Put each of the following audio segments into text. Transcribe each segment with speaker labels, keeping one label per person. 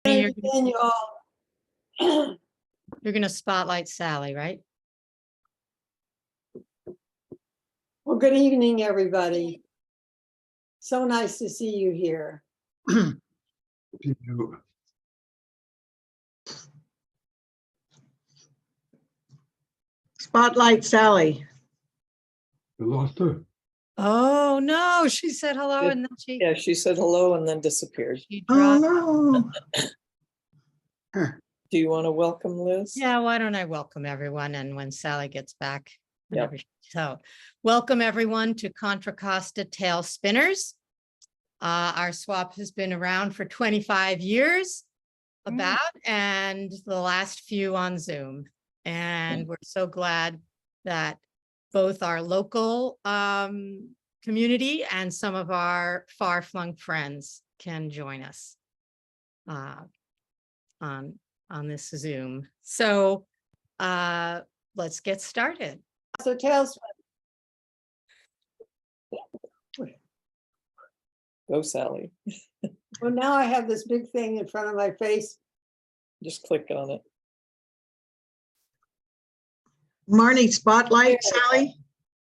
Speaker 1: You're
Speaker 2: Again, you all.
Speaker 1: going to spotlight Sally, right?
Speaker 2: Well, good evening, everybody. So nice to see you here.
Speaker 3: Spotlight Sally.
Speaker 4: We lost her.
Speaker 1: Oh, no, she said hello and then
Speaker 5: She said hello and then disappeared.
Speaker 1: she
Speaker 3: Oh,
Speaker 1: dropped.
Speaker 3: no.
Speaker 5: Do you want to welcome Liz?
Speaker 1: Yeah, why don't I welcome everyone, and when Sally gets back.
Speaker 5: Yep.
Speaker 1: So welcome everyone to Contra Costa Tail Spinners. Our swap has been around for 25 years and the last few on Zoom. And we're so glad that both our local community and some of our far-flung friends can join us on this Zoom. So let's get started.
Speaker 2: So Tails,
Speaker 5: Go, Sally.
Speaker 2: well, now I have this big thing in front of my face.
Speaker 5: Just click on it.
Speaker 3: Marnie, spotlight Sally.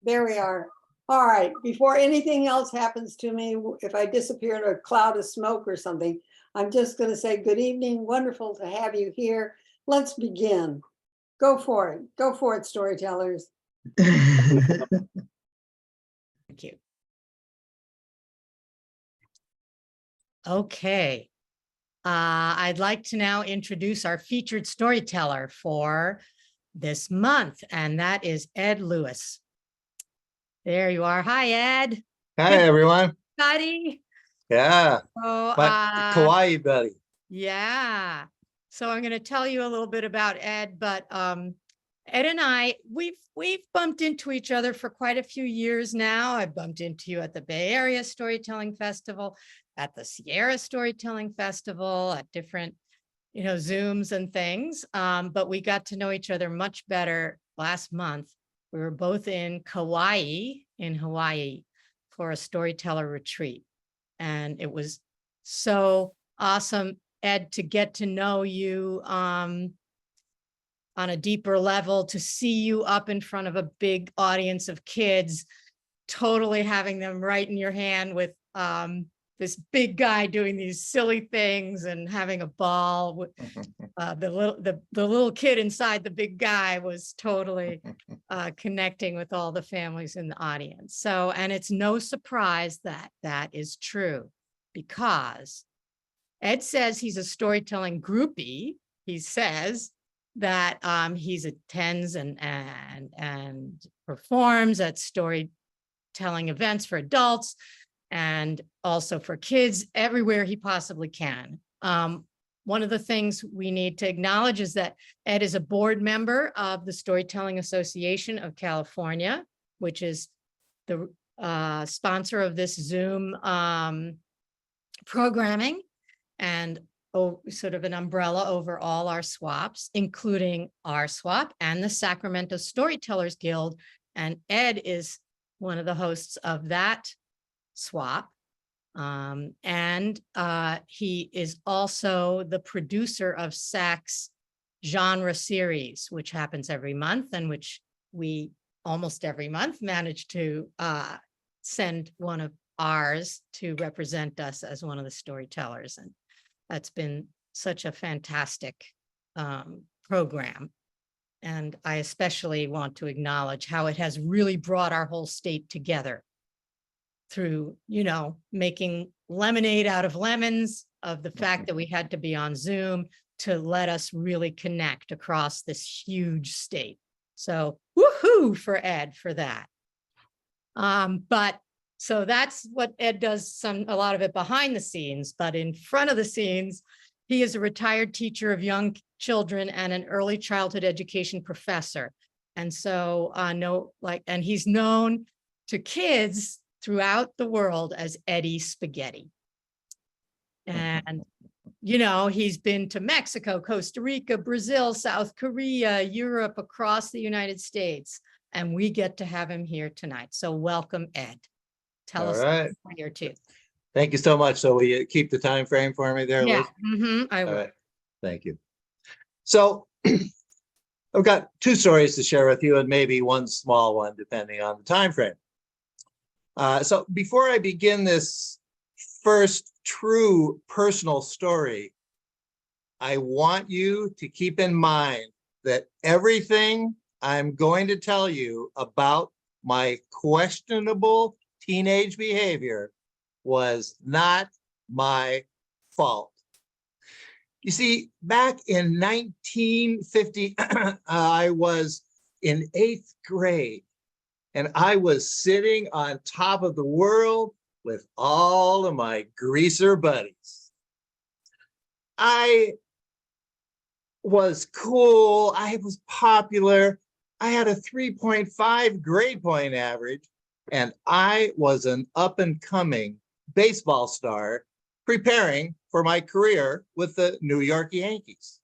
Speaker 2: There we are. All right, before anything else happens to me, if I disappear in a cloud of smoke or something, I'm just going to say good evening. Wonderful to have you here. Let's begin. Go for it. Go for it, storytellers.
Speaker 1: Thank you. Okay. I'd like to now introduce our featured storyteller for this month, and that is Ed Lewis. There you are. Hi, Ed.
Speaker 6: Hi, everyone.
Speaker 1: Buddy.
Speaker 6: Yeah,
Speaker 1: So,
Speaker 6: my Kauai buddy.
Speaker 1: yeah. So I'm going to tell you a little bit about Ed, but Ed and I, we've bumped into each other for quite a few years now. I bumped into you at the Bay Area Storytelling Festival, at the Sierra Storytelling Festival, at different, Zooms and things. But we got to know each other much better last month. We were both in Kauai, in Hawaii, for a storyteller retreat. And it was so awesome, Ed, to get to know you on a deeper level, to see you up in front of a big audience of kids, totally having them right in your hand with this big guy doing these silly things and having a ball. The little kid inside the big guy was totally connecting with all the families in the audience. So, and it's no surprise that that is true, because Ed says he's a storytelling groupie. He says that he attends and performs at storytelling events for adults and also for kids everywhere he possibly can. One of the things we need to acknowledge is that Ed is a board member of the Storytelling Association of California, which is the sponsor of this Zoom programming, and sort of an umbrella over all our swaps, including our swap and the Sacramento Storytellers Guild. And Ed is one of the hosts of that swap. And he is also the producer of SAC's genre series, which happens every month, and which we almost every month manage to send one of ours to represent us as one of the storytellers. And that's been such a fantastic program. And I especially want to acknowledge how it has really brought our whole state together through, making lemonade out of lemons, of the fact that we had to be on Zoom to let us really connect across this huge state. So woohoo for Ed for that. But so that's what Ed does, a lot of it behind the scenes, but in front of the scenes, he is a retired teacher of young children and an early childhood education professor. And so and he's known to kids throughout the world as Eddie Spaghetti. And, he's been to Mexico, Costa Rica, Brazil, South Korea, Europe, across the United States. And we get to have him here tonight. So welcome, Ed. Tell us a story or two.
Speaker 6: Thank you so much. So we keep the time frame for me there,
Speaker 1: Yeah,
Speaker 6: Liz?
Speaker 1: I
Speaker 6: All
Speaker 1: will.
Speaker 6: right, thank you. So I've got two stories to share with you and maybe one small one, depending on the time frame. So before I begin this first true personal story, I want you to keep in mind that everything I'm going to tell you about my questionable teenage behavior was not my fault. You see, back in 1950, I was in 8th grade and I was sitting on top of the world with all of my greaser buddies. I was cool. I was popular. I had a 3.5 grade point average, and I was an up and coming baseball star preparing for my career with the New York Yankees.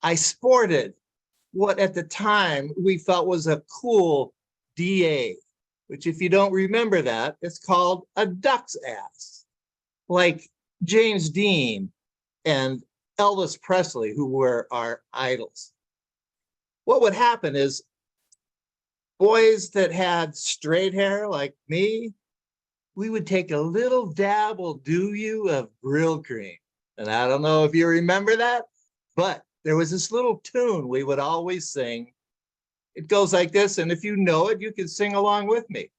Speaker 6: I sported what at the time we felt was a cool DA, which if you don't remember that, it's called a duck's ass, like James Dean and Elvis Presley, who were our idols. What would happen is boys that had straight hair like me, we would take a little dab will do you of grill cream. And I don't know if you remember that, but there was this little tune we would always sing. It goes like this, and if you know it, you can sing along with me.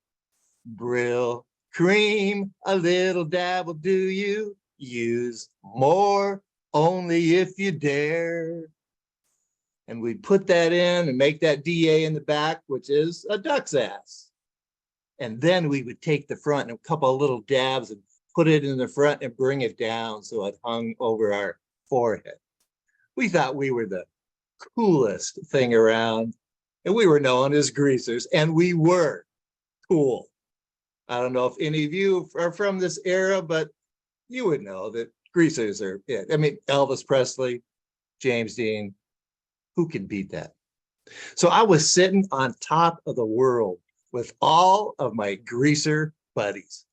Speaker 6: Brill cream, a little dab will do you. Use more, only if you dare. And we put that in and make that DA in the back, which is a duck's ass. And then we would take the front and a couple of little dabs and put it in the front and bring it down so it hung over our forehead. We thought we were the coolest thing around, and we were known as greasers, and we were cool. I don't know if any of you are from this era, but you would know that greasers are it. I mean, Elvis Presley, James Dean, who can beat that? So I was sitting on top of the world with all of my greaser buddies.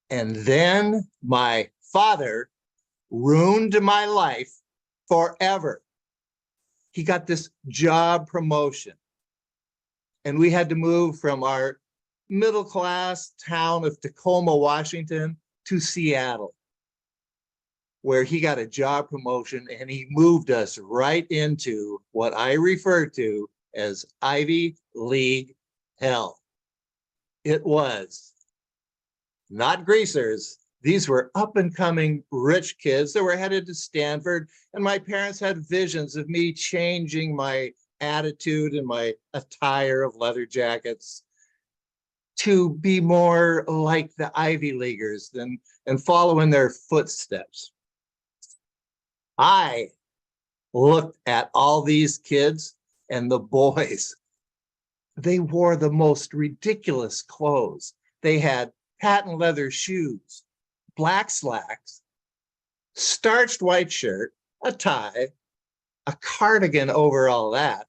Speaker 6: And then my father ruined my life forever. He got this job promotion, and we had to move from our middle class town of Tacoma, Washington to Seattle, where he got a job promotion and he moved us right into what I refer to as Ivy League hell. It was not greasers. These were up and coming rich kids that were headed to Stanford. And my parents had visions of me changing my attitude and my attire of leather jackets to be more like the Ivy Leaguers and follow in their footsteps. I looked at all these kids and the boys. They wore the most ridiculous clothes. They had patent leather shoes, black slacks, starched white shirt, a tie, a cardigan over all that.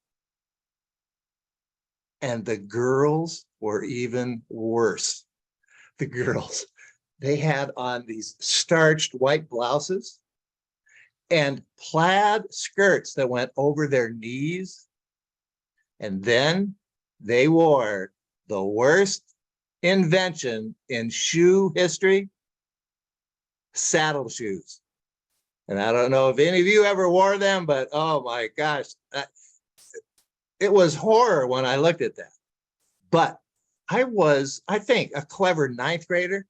Speaker 6: And the girls were even worse. The girls, they had on these starched white blouses and plaid skirts that went over their knees. And then they wore the worst invention in shoe history, saddle shoes. And I don't know if any of you ever wore them, but oh my gosh, it was horror when I looked at that. But I was, I think, a clever 9th grader,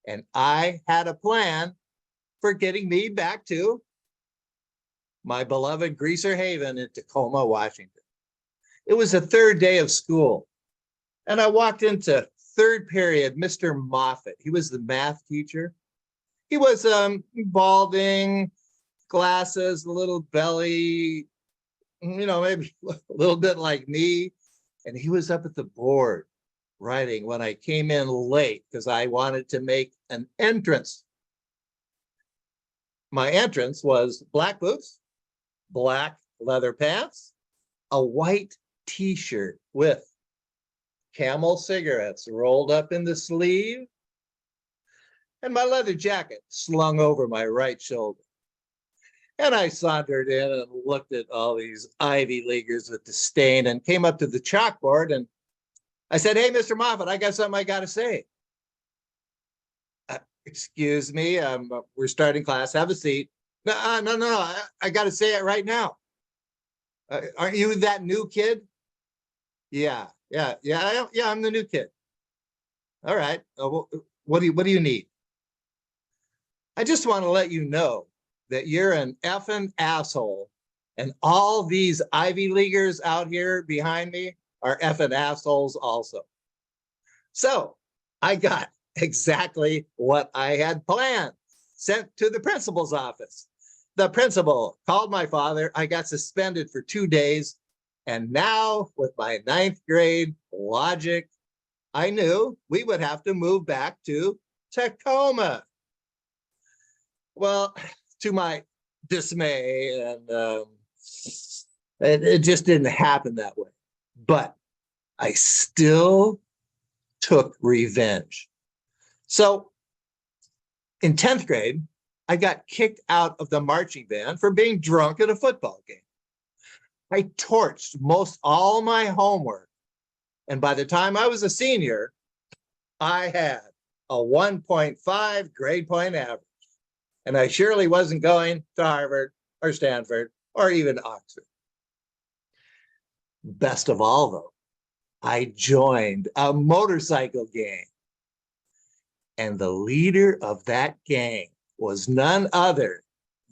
Speaker 6: and I had a plan for getting me back to my beloved Greaser Haven in Tacoma, Washington. It was the 3rd day of school, and I walked into 3rd period, Mr. Moffat. He was the math teacher. He was balding, glasses, a little belly, maybe a little bit like me. And he was up at the board writing when I came in late because I wanted to make an entrance. My entrance was black boots, black leather pants, a white t-shirt with Camel cigarettes rolled up in the sleeve, and my leather jacket slung over my right shoulder. And I sauntered in and looked at all these Ivy Leaguers with disdain and came up to the chalkboard and I said, "Hey, Mr. Moffat, I got something I got to say." Excuse me, we're starting class. Have a seat. No, I got to say it right now. Aren't you that new kid? Yeah. I'm the new kid. All right. What do you need? I just want to let you know that you're an effing asshole, and all these Ivy Leaguers out here behind me are effing assholes also. So I got exactly what I had planned, sent to the principal's office. The principal called my father. I got suspended for 2 days. And now with my 9th grade logic, I knew we would have to move back to Tacoma. Well, to my dismay, and it just didn't happen that way. But I still took revenge. So in 10th grade, I got kicked out of the marching band for being drunk at a football game. I torched most all my homework. And by the time I was a senior, I had a 1.5 grade point average. And I surely wasn't going to Harvard or Stanford or even Oxford. Best of all, though, I joined a motorcycle gang. And the leader of that gang was none other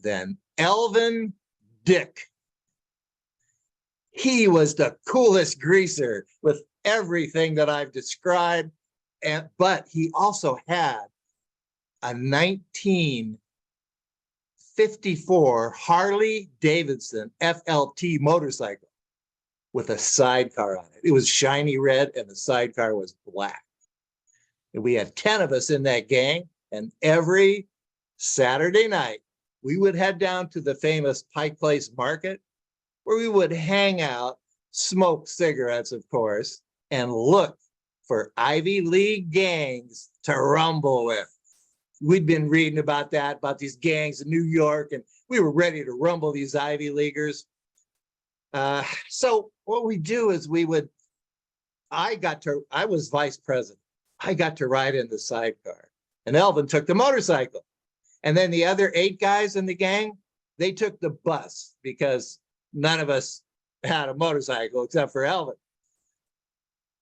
Speaker 6: than Elvin Dick. He was the coolest greaser with everything that I've described, but he also had a 1954 Harley Davidson FLT motorcycle with a sidecar on it. It was shiny red and the sidecar was black. And we had 10 of us in that gang, and every Saturday night, we would head down to the famous Pike Place Market, where we would hang out, smoke cigarettes, of course, and look for Ivy League gangs to rumble with. We'd been reading about that, about these gangs in New York, and we were ready to rumble these Ivy Leaguers. So what we do is I was vice president. I got to ride in the sidecar, and Elvin took the motorcycle. And then the other 8 guys in the gang, they took the bus because none of us had a motorcycle except for Elvin.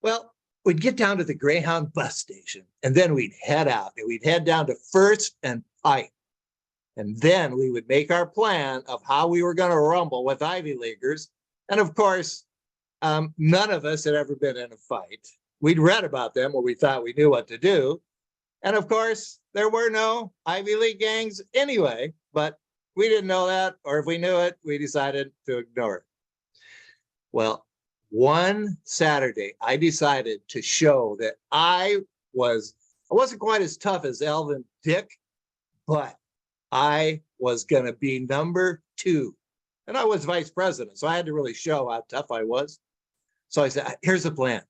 Speaker 6: Well, we'd get down to the Greyhound bus station, and then we'd head out, and we'd head down to First and Pike. And then we would make our plan of how we were going to rumble with Ivy Leaguers. And of course, none of us had ever been in a fight. We'd read about them where we thought we knew what to do. And of course, there were no Ivy League gangs anyway, but we didn't know that, or if we knew it, we decided to ignore it. Well, one Saturday, I decided to show that I wasn't quite as tough as Elvin Dick, but I was going to be number 2. And I was vice president, so I had to really show how tough I was. So I said, here's the plan.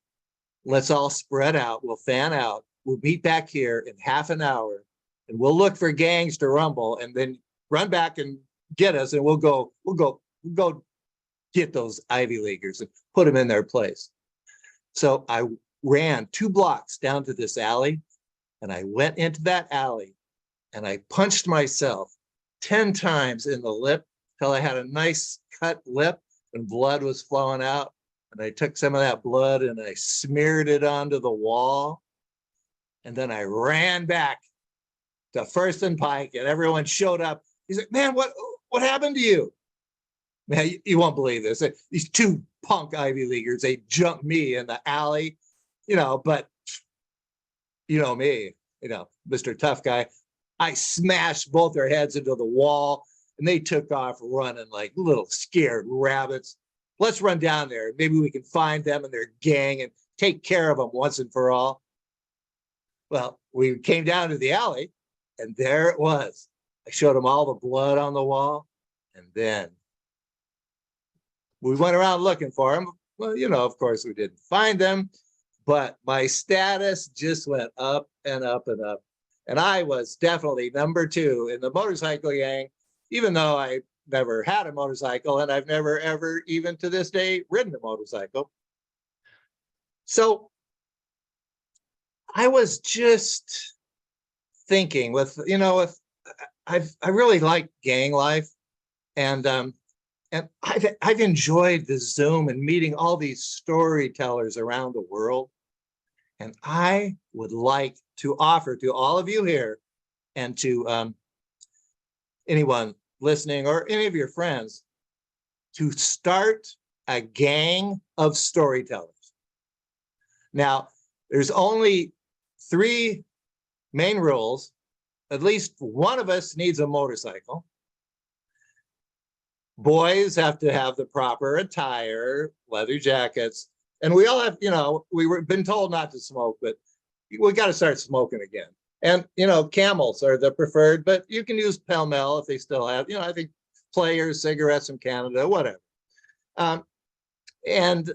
Speaker 6: Let's all spread out. We'll fan out. We'll meet back here in half an hour, and we'll look for gangs to rumble, and then run back and get us, and we'll go get those Ivy Leaguers and put them in their place. So I ran 2 blocks down to this alley, and I went into that alley, and I punched myself 10 times in the lip till I had a nice cut lip and blood was flowing out. And I took some of that blood and I smeared it onto the wall. And then I ran back to First and Pike, and everyone showed up. He's like, "Man, what happened to you?" Man, you won't believe this. These 2 punk Ivy Leaguers, they jumped me in the alley, but you know me, Mr. Tough Guy. I smashed both their heads into the wall, and they took off running like little scared rabbits. Let's run down there. Maybe we can find them and their gang and take care of them once and for all. Well, we came down to the alley, and there it was. I showed them all the blood on the wall, and then we went around looking for them. Well, of course, we didn't find them, but my status just went up and up and up. And I was definitely number 2 in the motorcycle gang, even though I never had a motorcycle and I've never ever, even to this day, ridden a motorcycle. So I was just thinking I really like gang life, and I've enjoyed the Zoom and meeting all these storytellers around the world. And I would like to offer to all of you here and to anyone listening or any of your friends to start a gang of storytellers. Now, there's only 3 main rules. At least one of us needs a motorcycle. Boys have to have the proper attire, leather jackets, and we all have, been told not to smoke, but we got to start smoking again. And, Camels are the preferred, but you can use Pall Mall if they still have, I think Players, cigarettes from Canada, whatever. And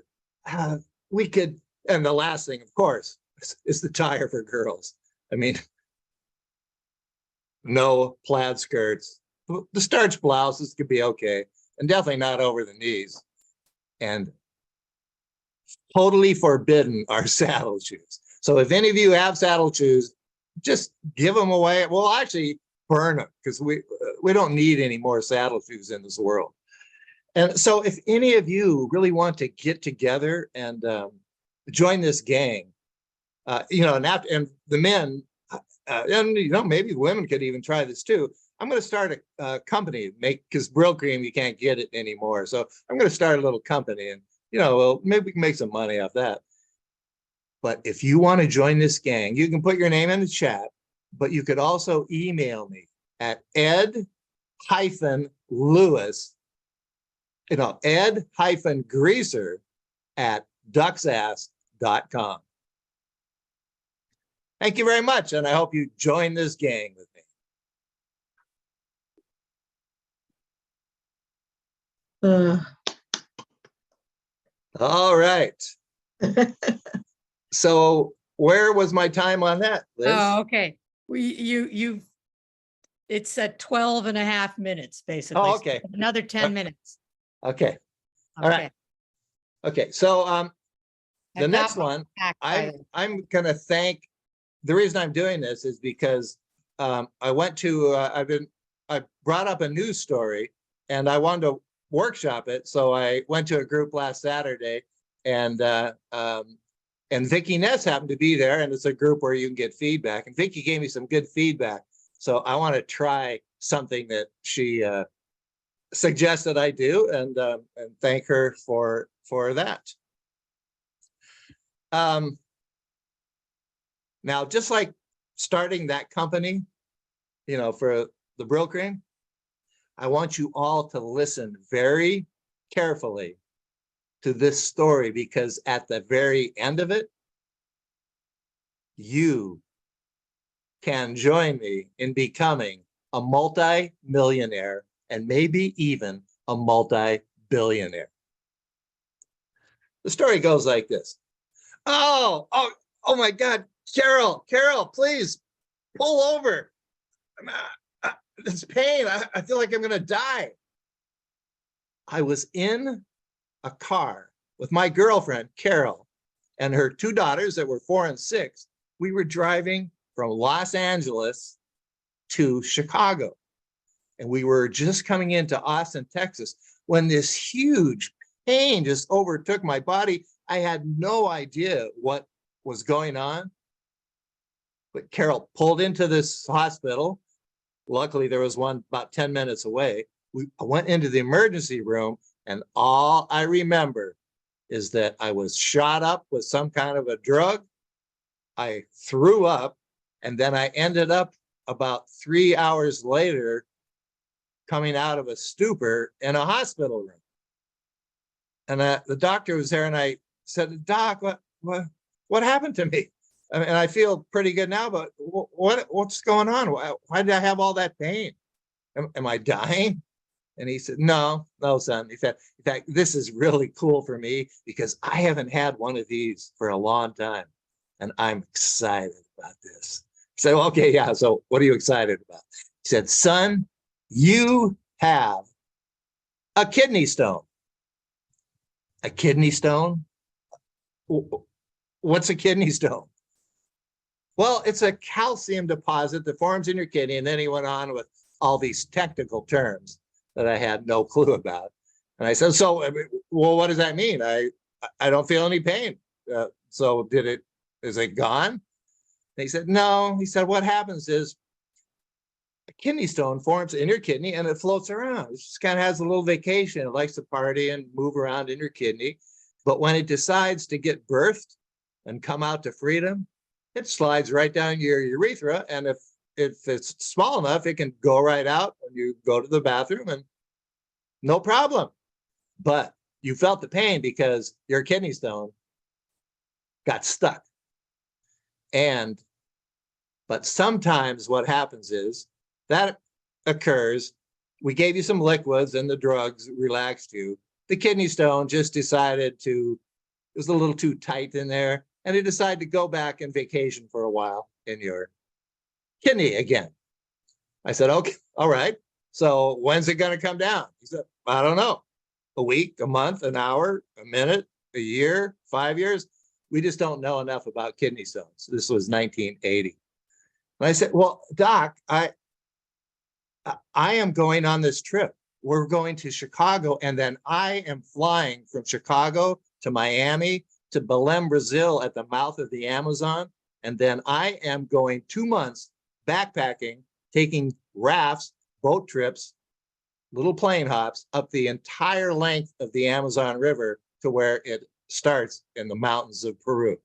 Speaker 6: we could, and the last thing, of course, is the tire for girls. I mean, no plaid skirts. The starch blouses could be okay, and definitely not over the knees. And totally forbidden are saddle shoes. So if any of you have saddle shoes, just give them away. Well, actually burn them, because we don't need any more saddle shoes in this world. And so if any of you really want to get together and join this gang, and the men, and maybe women could even try this too. I'm going to start a company, because Brill Cream, you can't get it anymore. So I'm going to start a little company, and well, maybe we can make some money off that. But if you want to join this gang, you can put your name in the chat, but you could also email me at ed-lewis, ed-greaser@ducksass.com. Thank you very much, and I hope you join this gang with me. All right. So where was my time on that, Liz?
Speaker 1: Oh, okay. It's at 12 and a half minutes, basically.
Speaker 6: Oh,
Speaker 1: So
Speaker 6: okay.
Speaker 1: another 10 minutes.
Speaker 6: Okay. All right. Okay. So the next one, I'm going to thank, the reason I'm doing this is because I went to, I brought up a news story and I wanted to workshop it. So I went to a group last Saturday, and Vicki Ness happened to be there, and it's a group where you can get feedback. And Vicki gave me some good feedback. So I want to try something that she suggested I do, and thank her for that. Now, just like starting that company, for the Brill Cream, I want you all to listen very carefully to this story, because at the very end of it, you can join me in becoming a multi-millionaire and maybe even a multi-billionaire. The story goes like this. Oh my God, Carol, please pull over. This pain, I feel like I'm gonna die. I was in a car with my girlfriend, Carol, and her 2 daughters that were 4 and 6. We were driving from Los Angeles to Chicago. And we were just coming into Austin, Texas, when this huge pain just overtook my body. I had no idea what was going on. But Carol pulled into this hospital. Luckily, there was one about 10 minutes away. I went into the emergency room, and all I remember is that I was shot up with some kind of a drug. I threw up, and then I ended up about 3 hours later coming out of a stupor in a hospital room. And the doctor was there, and I said, "Doc, what happened to me? I mean, I feel pretty good now, but what's going on? Why did I have all that pain? Am I dying?" And he said, no, son. He said, in fact, this is really cool for me because I haven't had one of these for a long time. And I'm excited about this. said, okay, yeah. So what are you excited about? He said, son, you have a kidney stone. A kidney stone? What's a kidney stone? Well, it's a calcium deposit that forms in your kidney. And then he went on with all these technical terms that I had no clue about. And I said, so, well, what does that mean? I don't feel any pain. So is it gone? And he said, no. He said, what happens is a kidney stone forms in your kidney and it floats around. It just kind of has a little vacation. It likes to party and move around in your kidney. But when it decides to get birthed and come out to freedom, it slides right down your urethra. And if it's small enough, it can go right out and you go to the bathroom and no problem. But you felt the pain because your kidney stone got stuck. But sometimes what happens is that occurs. We gave you some liquids and the drugs relaxed you. The kidney stone just decided it was a little too tight in there. And it decided to go back and vacation for a while in your kidney again. I said, okay, all right. So when's it going to come down? He said, I don't know. A week, a month, an hour, a minute, a year, 5 years. We just don't know enough about kidney stones. This was 1980. And I said, well, doc, I am going on this trip. We're going to Chicago, and then I am flying from Chicago to Miami to Belém, Brazil at the mouth of the Amazon. And then I am going 2 months backpacking, taking rafts, boat trips, little plane hops up the entire length of the Amazon River to where it starts in the mountains of Peru.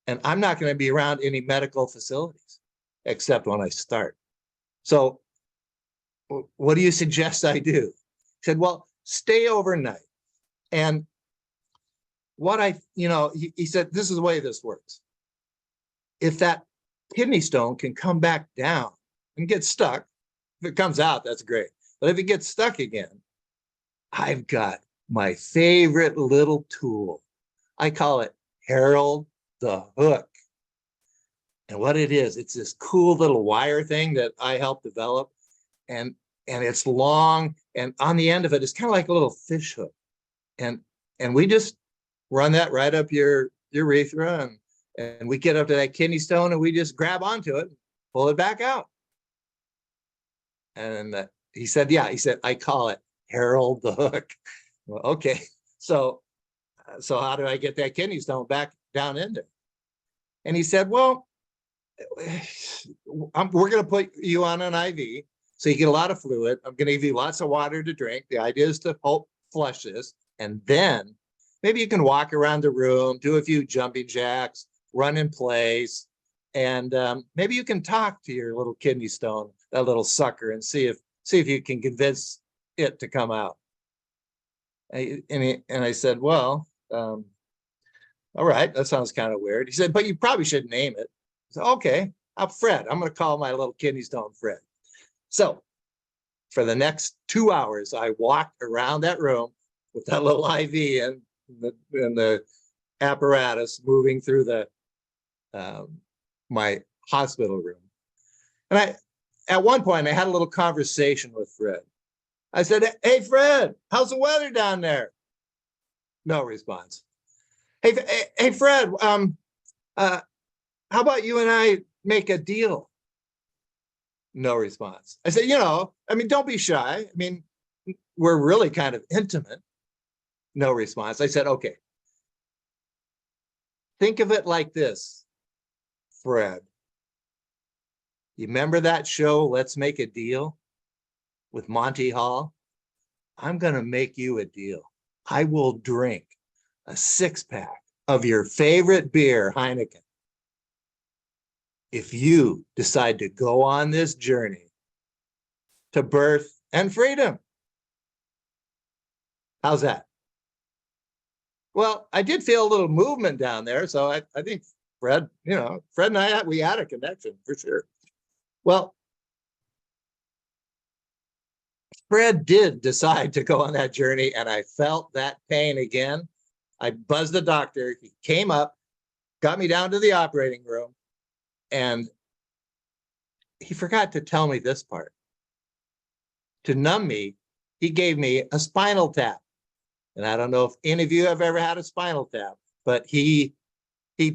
Speaker 6: And I'm not going to be around any medical facilities except when I start. So what do you suggest I do? He said, well, stay overnight. And he said, this is the way this works. If that kidney stone can come back down and get stuck, if it comes out, that's great. But if it gets stuck again, I've got my favorite little tool. I call it Harold the Hook. And what it is, it's this cool little wire thing that I helped develop. And it's long, and on the end of it is kind of like a little fish hook. And we just run that right up your urethra, and we get up to that kidney stone and we just grab onto it, pull it back out. And he said, yeah, he said, I call it Harold the Hook. Well, okay. So how do I get that kidney stone back down in there? And he said, well, we're going to put you on an IV. So you get a lot of fluid. I'm going to give you lots of water to drink. The idea is to help flush this. And then maybe you can walk around the room, do a few jumping jacks, run in place. And maybe you can talk to your little kidney stone, that little sucker, and see if you can convince it to come out. And I said, well, all right, that sounds kind of weird. He said, but you probably should name it. I said, okay, I'm Fred. I'm going to call my little kidney stone Fred. So for the next 2 hours, I walked around that room with that little IV and the apparatus moving through my hospital room. And at one point, I had a little conversation with Fred. I said, hey, Fred, how's the weather down there? No response. Hey, Fred, how about you and I make a deal? No response. I said, don't be shy. I mean, we're really kind of intimate. No response. I said, okay. Think of it like this, Fred. You remember that show, Let's Make a Deal with Monty Hall? I'm going to make you a deal. I will drink a 6-pack of your favorite beer, Heineken, if you decide to go on this journey to birth and freedom. How's that? Well, I did feel a little movement down there. So I think Fred and I, we had a connection for sure. Well, Fred did decide to go on that journey, and I felt that pain again. I buzzed the doctor. He came up, got me down to the operating room, and he forgot to tell me this part. To numb me, he gave me a spinal tap. And I don't know if any of you have ever had a spinal tap, but he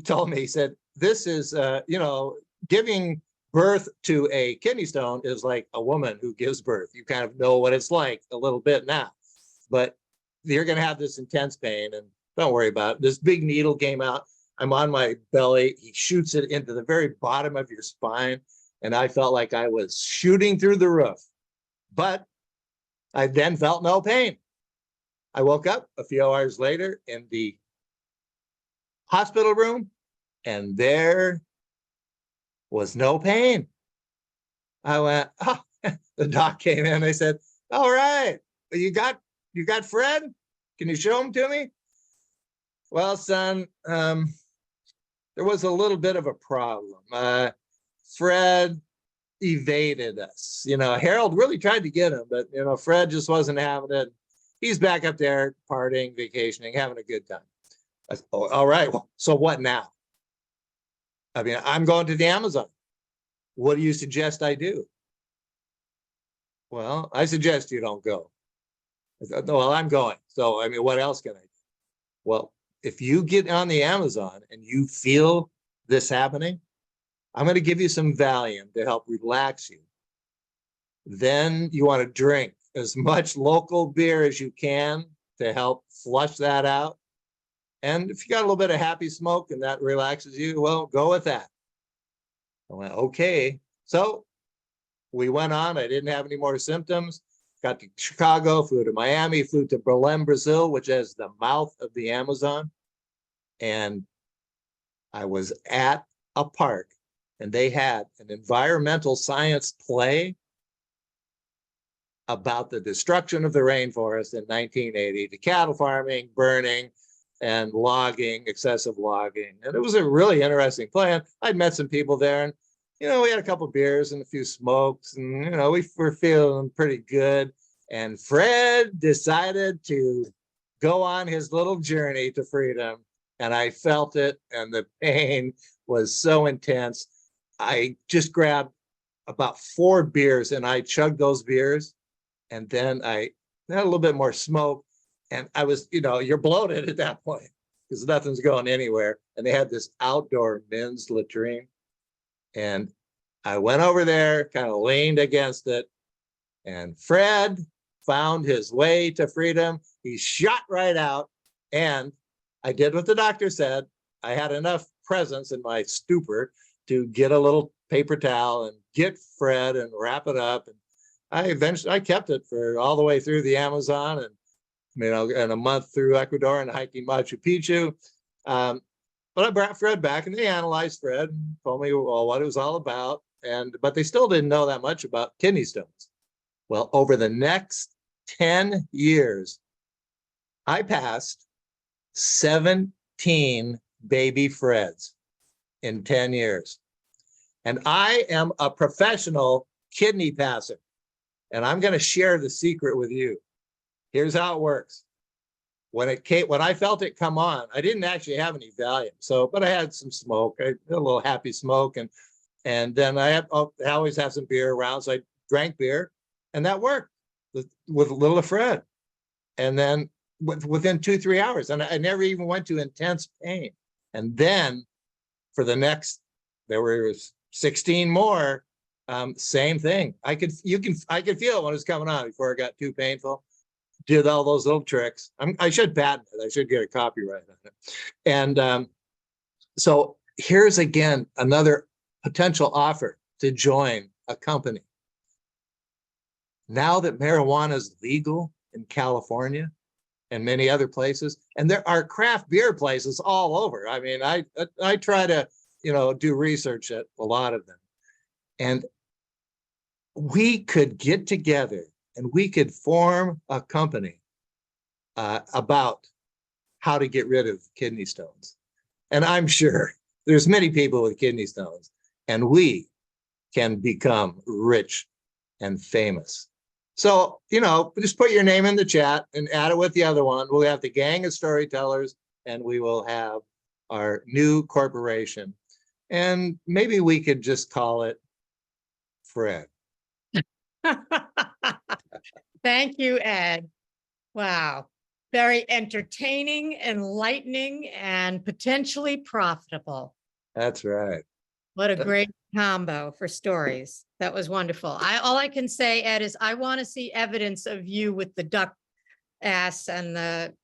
Speaker 6: told me, he said, this is, giving birth to a kidney stone is like a woman who gives birth. You kind of know what it's like a little bit now, but you're going to have this intense pain, and don't worry about it. This big needle came out. I'm on my belly. He shoots it into the very bottom of your spine. And I felt like I was shooting through the roof, but I then felt no pain. I woke up a few hours later in the hospital room, and there was no pain. I went, oh, the doc came in. They said, all right, you got Fred? Can you show him to me? Well, son, there was a little bit of a problem. Fred evaded us. Harold really tried to get him, but Fred just wasn't having it. He's back up there partying, vacationing, having a good time. I said, oh, all right, well, so what now? I mean, I'm going to the Amazon. What do you suggest I do? Well, I suggest you don't go. I said, well, I'm going. So, I mean, what else can I do? Well, if you get on the Amazon and you feel this happening, I'm going to give you some Valium to help relax you. Then you want to drink as much local beer as you can to help flush that out. And if you got a little bit of happy smoke and that relaxes you, well, go with that. I went, okay. So we went on. I didn't have any more symptoms. Got to Chicago, flew to Miami, flew to Belém, Brazil, which is the mouth of the Amazon. And I was at a park, and they had an environmental science play about the destruction of the rainforest in 1980, the cattle farming, burning, and logging, excessive logging. And it was a really interesting play. And I'd met some people there, and we had a couple of beers and a few smokes, and we were feeling pretty good. And Fred decided to go on his little journey to freedom, and I felt it, and the pain was so intense. I just grabbed about 4 beers, and I chugged those beers, and then I had a little bit more smoke, and I was, you're bloated at that point because nothing's going anywhere. And they had this outdoor men's latrine. And I went over there, kind of leaned against it, and Fred found his way to freedom. He shot right out, and I did what the doctor said. I had enough presence in my stupor to get a little paper towel and get Fred and wrap it up. And I kept it for all the way through the Amazon, and and a month through Ecuador and hiking Machu Picchu. But I brought Fred back, and they analyzed Fred and told me what it was all about. But they still didn't know that much about kidney stones. Well, over the next 10 years, I passed 17 baby Freds in 10 years. And I am a professional kidney passer. And I'm going to share the secret with you. Here's how it works. When I felt it come on, I didn't actually have any Valium. But I had some smoke, a little happy smoke. And then I always have some beer around. So I drank beer, and that worked with little Fred. And then within 2-3 hours, and I never even went to intense pain. And then for the next, there was 16 more, same thing. I could feel it when it was coming on before it got too painful. Did all those little tricks. I should patent it. I should get a copyright on it. And so here's again another potential offer to join a company. Now that marijuana is legal in California and many other places, and there are craft beer places all over. I mean, I try to do research at a lot of them, and we could get together and we could form a company about how to get rid of kidney stones. And I'm sure there's many people with kidney stones, and we can become rich and famous. So, just put your name in the chat and add it with the other one. We'll have the gang of storytellers, and we will have our new corporation. And maybe we could just call it Fred.
Speaker 1: Thank you, Ed. Wow. Very entertaining, enlightening, and potentially profitable.
Speaker 6: That's right.
Speaker 1: What a great combo for stories. That was wonderful. All I can say, Ed, is I want to see evidence of you with the duck ass and the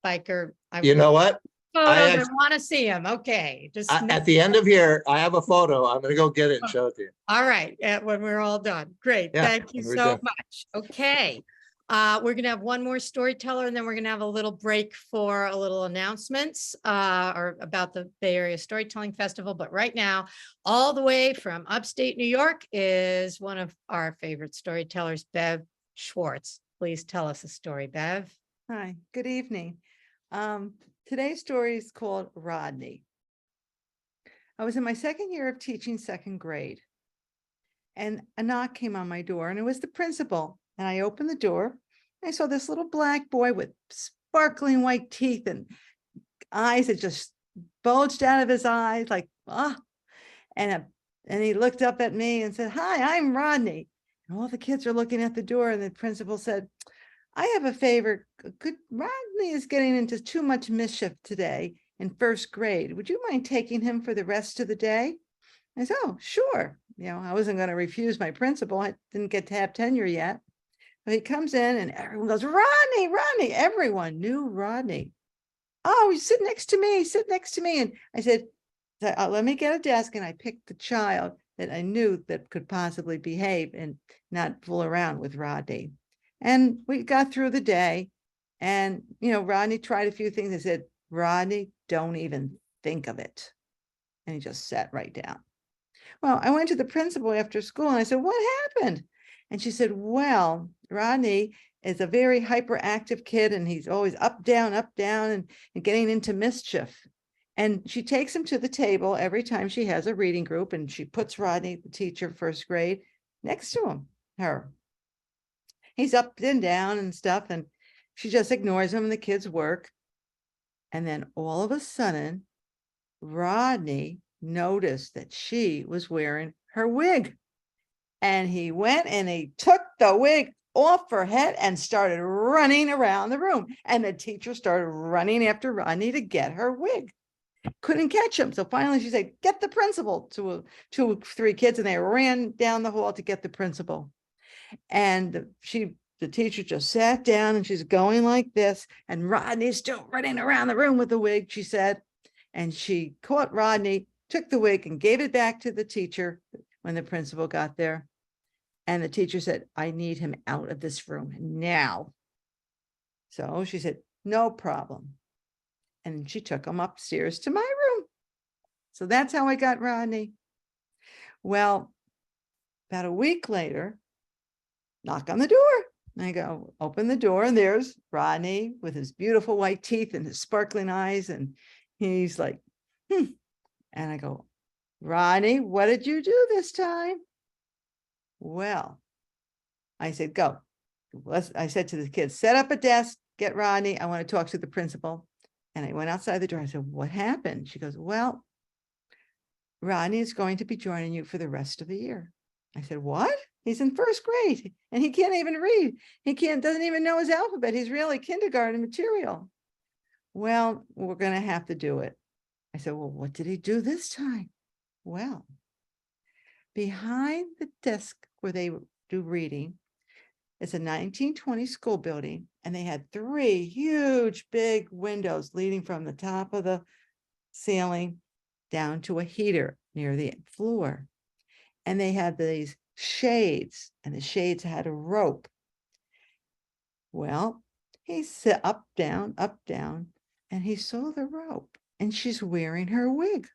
Speaker 1: biker.
Speaker 6: You know what?
Speaker 1: I
Speaker 6: act-
Speaker 1: want to see him. Okay, just
Speaker 6: At the end of here, I have a photo. I'm gonna go get it and show it to you.
Speaker 1: all right, when we're all done. Great.
Speaker 6: Yeah,
Speaker 1: Thank you
Speaker 6: when we're
Speaker 1: so
Speaker 6: done.
Speaker 1: much. Okay. We're gonna have one more storyteller and then we're gonna have a little break for a little announcements or about the Bay Area Storytelling Festival. But right now, all the way from upstate New York is one of our favorite storytellers, Bev Schwartz. Please tell us a story, Bev.
Speaker 7: Hi, good evening. Today's story is called Rodney. I was in my second year of teaching second grade, and a knock came on my door, and it was the principal. And I opened the door. And I saw this little black boy with sparkling white teeth and eyes that just bulged out of his eyes, like and he looked up at me and said, "Hi, I'm Rodney." And all the kids are looking at the door, and the principal said, "I have a favor. Rodney is getting into too much mischief today in first grade. Would you mind taking him for the rest of the day?" I said, "Oh, sure." I wasn't going to refuse my principal. I didn't get to have tenure yet. But he comes in and everyone goes, "Rodney, Rodney." Everyone knew Rodney. "Oh, sit next to me, sit next to me." And I said, let me get a desk. And I picked the child that I knew that could possibly behave and not fool around with Rodney. And we got through the day. And, Rodney tried a few things. I said, "Rodney, don't even think of it." And he just sat right down. Well, I went to the principal after school and I said, "What happened?" And she said, "Well, Rodney is a very hyperactive kid and he's always up, down, and getting into mischief." And she takes him to the table every time she has a reading group, and she puts Rodney, the teacher, first grade, next to her. He's up and down and stuff, and she just ignores him and the kids work. And then all of a sudden, Rodney noticed that she was wearing her wig. And he went and he took the wig off her head and started running around the room. And the teacher started running after Rodney to get her wig. Couldn't catch him. So finally she said, "Get the principal," to 3 kids, and they ran down the hall to get the principal. And the teacher just sat down and she's going like this. And Rodney's still running around the room with the wig, she said. And she caught Rodney, took the wig and gave it back to the teacher when the principal got there. And the teacher said, "I need him out of this room now." So she said, "No problem." And she took him upstairs to my room. So that's how I got Rodney. Well, about a week later, knock on the door. And I go, open the door, and there's Rodney with his beautiful white teeth and his sparkling eyes. And he's like, And I go, "Rodney, what did you do this time?" Well, I said, "Go." I said to the kids, "Set up a desk, get Rodney. I want to talk to the principal." And I went outside the door. I said, "What happened?" She goes, "Well, Rodney is going to be joining you for the rest of the year." I said, "What?" "He's in first grade and he can't even read. Doesn't even know his alphabet. He's really kindergarten material." "Well, we're going to have to do it." I said, "Well, what did he do this time?" Well, behind the desk where they do reading, it's a 1920 school building, and they had 3 huge big windows leading from the top of the ceiling down to a heater near the floor. And they had these shades, and the shades had a rope. Well, he sat up, down, and he saw the rope, and she's wearing her wig.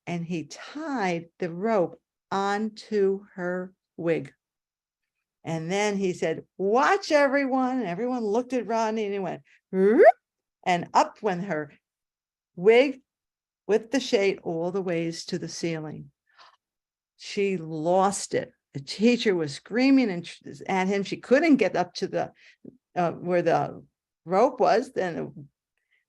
Speaker 7: And he tied the rope onto her wig. And then he said, "Watch, everyone." And everyone looked at Rodney, and he went, "Whoop," and up went her wig with the shade all the ways to the ceiling. She lost it. The teacher was screaming at him. She couldn't get up to the where the rope was. Then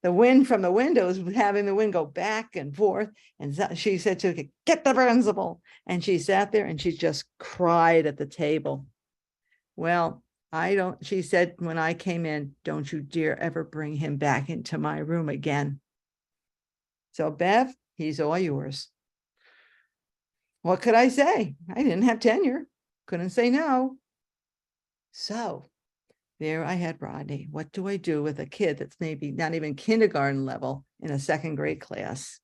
Speaker 7: the wind from the windows was having the wind go back and forth. And she said to her, get the principal. And she sat there and she just cried at the table. Well, she said, when I came in, don't you dare ever bring him back into my room again. So Bev, he's all yours. What could I say? I didn't have tenure. Couldn't say no. So there I had Rodney. What do I do with a kid that's maybe not even kindergarten level in a second grade class?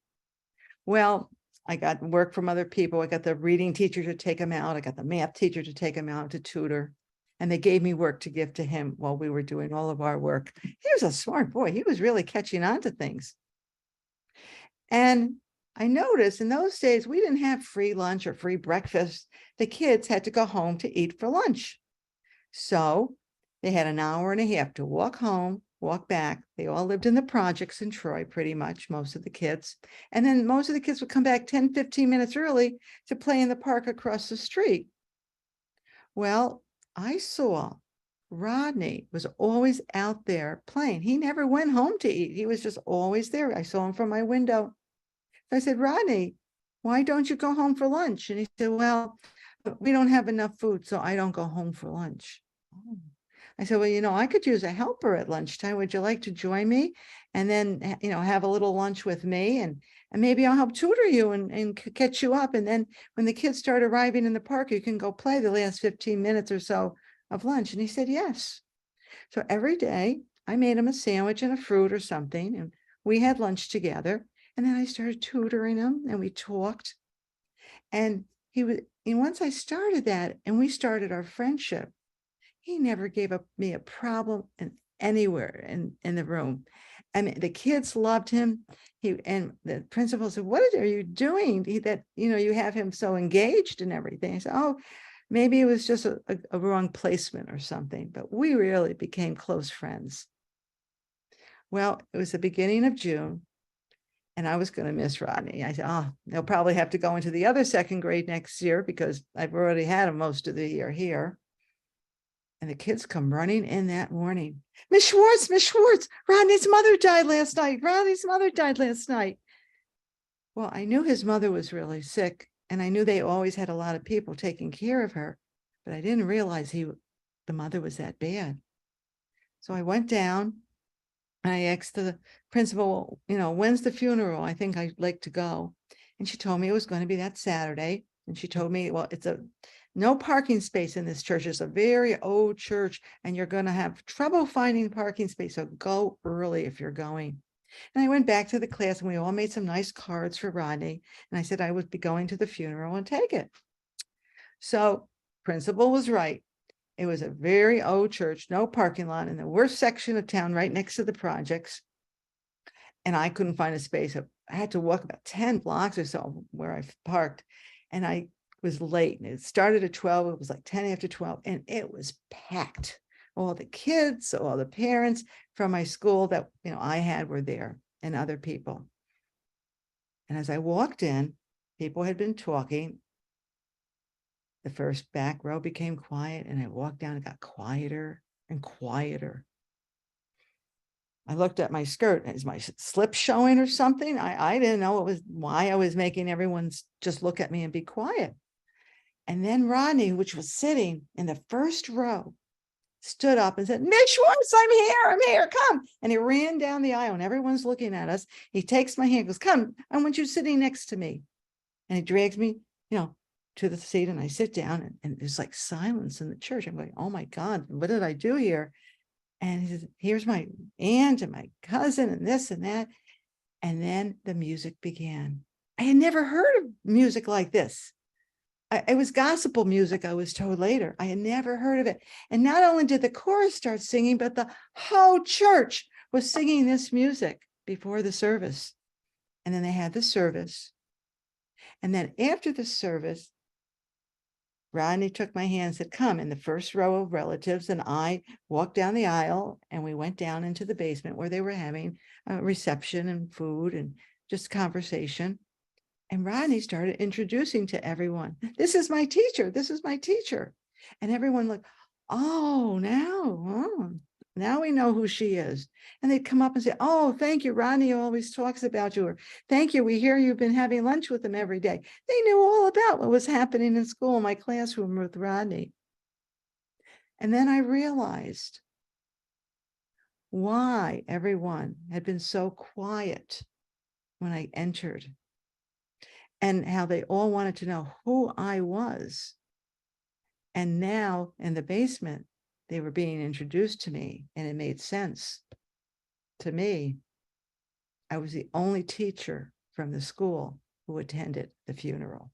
Speaker 7: Well, I got work from other people. I got the reading teacher to take him out. I got the math teacher to take him out to tutor. And they gave me work to give to him while we were doing all of our work. He was a smart boy. He was really catching on to things. And I noticed in those days, we didn't have free lunch or free breakfast. The kids had to go home to eat for lunch. So they had an hour and a half to walk home, walk back. They all lived in the projects in Troy, pretty much, most of the kids. And then most of the kids would come back 10, 15 minutes early to play in the park across the street. Well, I saw Rodney was always out there playing. He never went home to eat. He was just always there. I saw him from my window. I said, Rodney, why don't you go home for lunch? And he said, well, we don't have enough food, so I don't go home for lunch. Oh. I said, well, I could use a helper at lunchtime. Would you like to join me? And then, have a little lunch with me and maybe I'll help tutor you and catch you up. And then when the kids start arriving in the park, you can go play the last 15 minutes or so of lunch. And he said, yes. So every day I made him a sandwich and a fruit or something. And we had lunch together. And then I started tutoring him and we talked. And once I started that and we started our friendship, he never gave me a problem anywhere in the room. I mean, the kids loved him. And the principal said, what are you doing that, you have him so engaged and everything? I said, oh, maybe it was just a wrong placement or something, but we really became close friends. Well, it was the beginning of June and I was going to miss Rodney. I said, oh, they'll probably have to go into the other second grade next year because I've already had him most of the year here. And the kids come running in that morning. Miss Schwartz, Rodney's mother died last night. Rodney's mother died last night. Well, I knew his mother was really sick and I knew they always had a lot of people taking care of her, but I didn't realize the mother was that bad. So I went down and I asked the principal, when's the funeral? I think I'd like to go. And she told me it was going to be that Saturday. And she told me, well, it's no parking space in this church. It's a very old church and you're going to have trouble finding parking space. So go early if you're going. And I went back to the class and we all made some nice cards for Rodney. And I said I would be going to the funeral and take it. So principal was right. It was a very old church, no parking lot in the worst section of town, right next to the projects. And I couldn't find a space. I had to walk about 10 blocks or so where I parked. And I was late and it started at 12. It was like 10 after 12 and it was packed. All the kids, all the parents from my school that I had were there and other people. And as I walked in, people had been talking. The first back row became quiet and I walked down and got quieter and quieter. I looked at my skirt. Is my slip showing or something? I didn't know why I was making everyone just look at me and be quiet. And then Rodney, which was sitting in the first row, stood up and said, Miss Schwartz, I'm here, come. And he ran down the aisle and everyone's looking at us. He takes my hand, goes, come, I want you sitting next to me. And he drags me, to the seat and I sit down and there's like silence in the church. I'm going, oh my God, what did I do here? And he says, here's my aunt and my cousin and this and that. And then the music began. I had never heard of music like this. It was gospel music, I was told later. I had never heard of it. And not only did the chorus start singing, but the whole church was singing this music before the service. And then they had the service. And then after the service, Rodney took my hand and said, come, in the first row of relatives. And I walked down the aisle and we went down into the basement where they were having a reception and food and just conversation. And Rodney started introducing to everyone, this is my teacher. This is my teacher. And everyone looked, oh, now, Now we know who she is. And they'd come up and say, oh, thank you. Rodney always talks about you. Or thank you. We hear you've been having lunch with him every day. They knew all about what was happening in school in my classroom with Rodney. And then I realized why everyone had been so quiet when I entered, and how they all wanted to know who I was. And now in the basement, they were being introduced to me, and it made sense to me. I was the only teacher from the school who attended the funeral.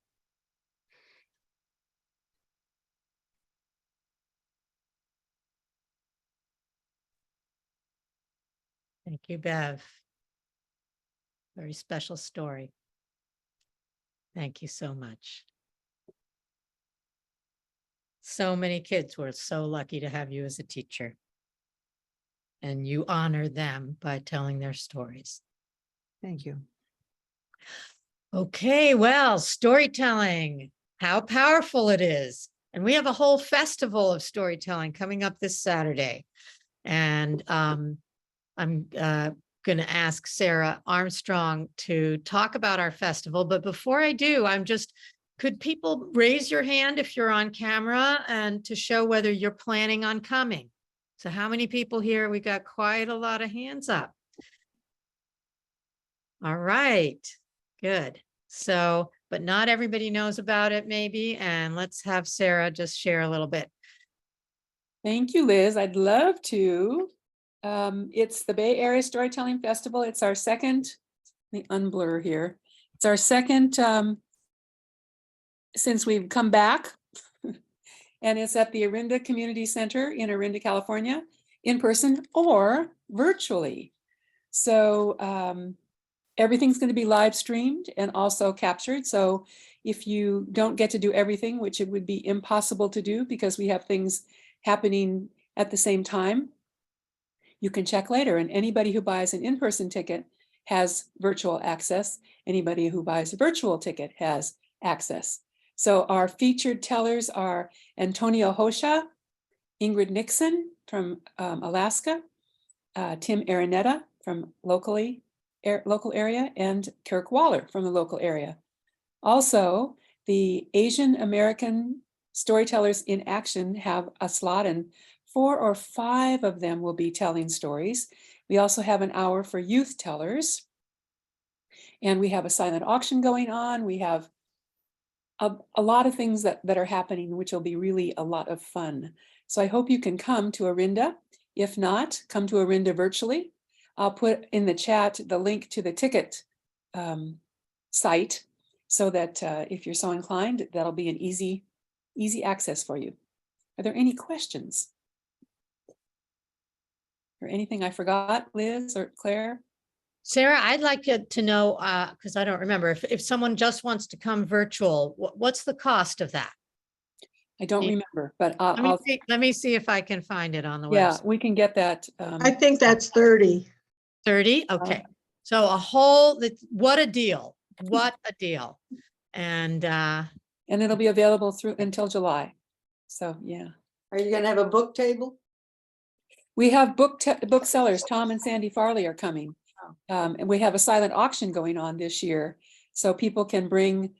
Speaker 1: Thank you, Bev. Very special story. Thank you so much. So many kids were so lucky to have you as a teacher. And you honor them by telling their stories.
Speaker 7: Thank you.
Speaker 1: Okay, well, storytelling, how powerful it is. And we have a whole festival of storytelling coming up this Saturday. And I'm going to ask Sarah Armstrong to talk about our festival. But before I do, could people raise your hand if you're on camera and to show whether you're planning on coming? So how many people here? We got quite a lot of hands up. All right, good. So, but not everybody knows about it maybe. And let's have Sarah just share a little bit.
Speaker 8: Thank you, Liz. I'd love to. It's the Bay Area Storytelling Festival. It's our second, let me unblur here. It's our second since we've come back. And it's at the Orinda Community Center in Orinda, California, in person or virtually. So everything's going to be live streamed and also captured. So if you don't get to do everything, which it would be impossible to do because we have things happening at the same time, you can check later. And anybody who buys an in-person ticket has virtual access. Anybody who buys a virtual ticket has access. So our featured tellers are Antonio Hosha, Ingrid Nixon from Alaska, Tim Araneta from local area, and Kirk Waller from the local area. Also, the Asian American Storytellers in Action have a slot, and 4 or 5 of them will be telling stories. We also have an hour for youth tellers, and we have a silent auction going on. We have a lot of things that are happening, which will be really a lot of fun. So I hope you can come to Orinda. If not, come to Orinda virtually. I'll put in the chat the link to the ticket site so that if you're so inclined, that'll be an easy access for you. Are there any questions? Or anything I forgot, Liz or Claire?
Speaker 1: Sarah, I'd like to know, because I don't remember, if someone just wants to come virtual, what's the cost of that?
Speaker 8: I don't remember, but
Speaker 1: Let me see if I can find it on the
Speaker 8: yeah,
Speaker 1: website.
Speaker 8: we can get that.
Speaker 3: I think that's 30.
Speaker 1: 30? Okay. So what a deal. What a deal. And
Speaker 8: it'll be available through until July. So yeah.
Speaker 2: Are you gonna have a book table?
Speaker 8: We have booksellers. Tom and Sandy Farley are coming. And we have a silent auction going on this year. So people can bring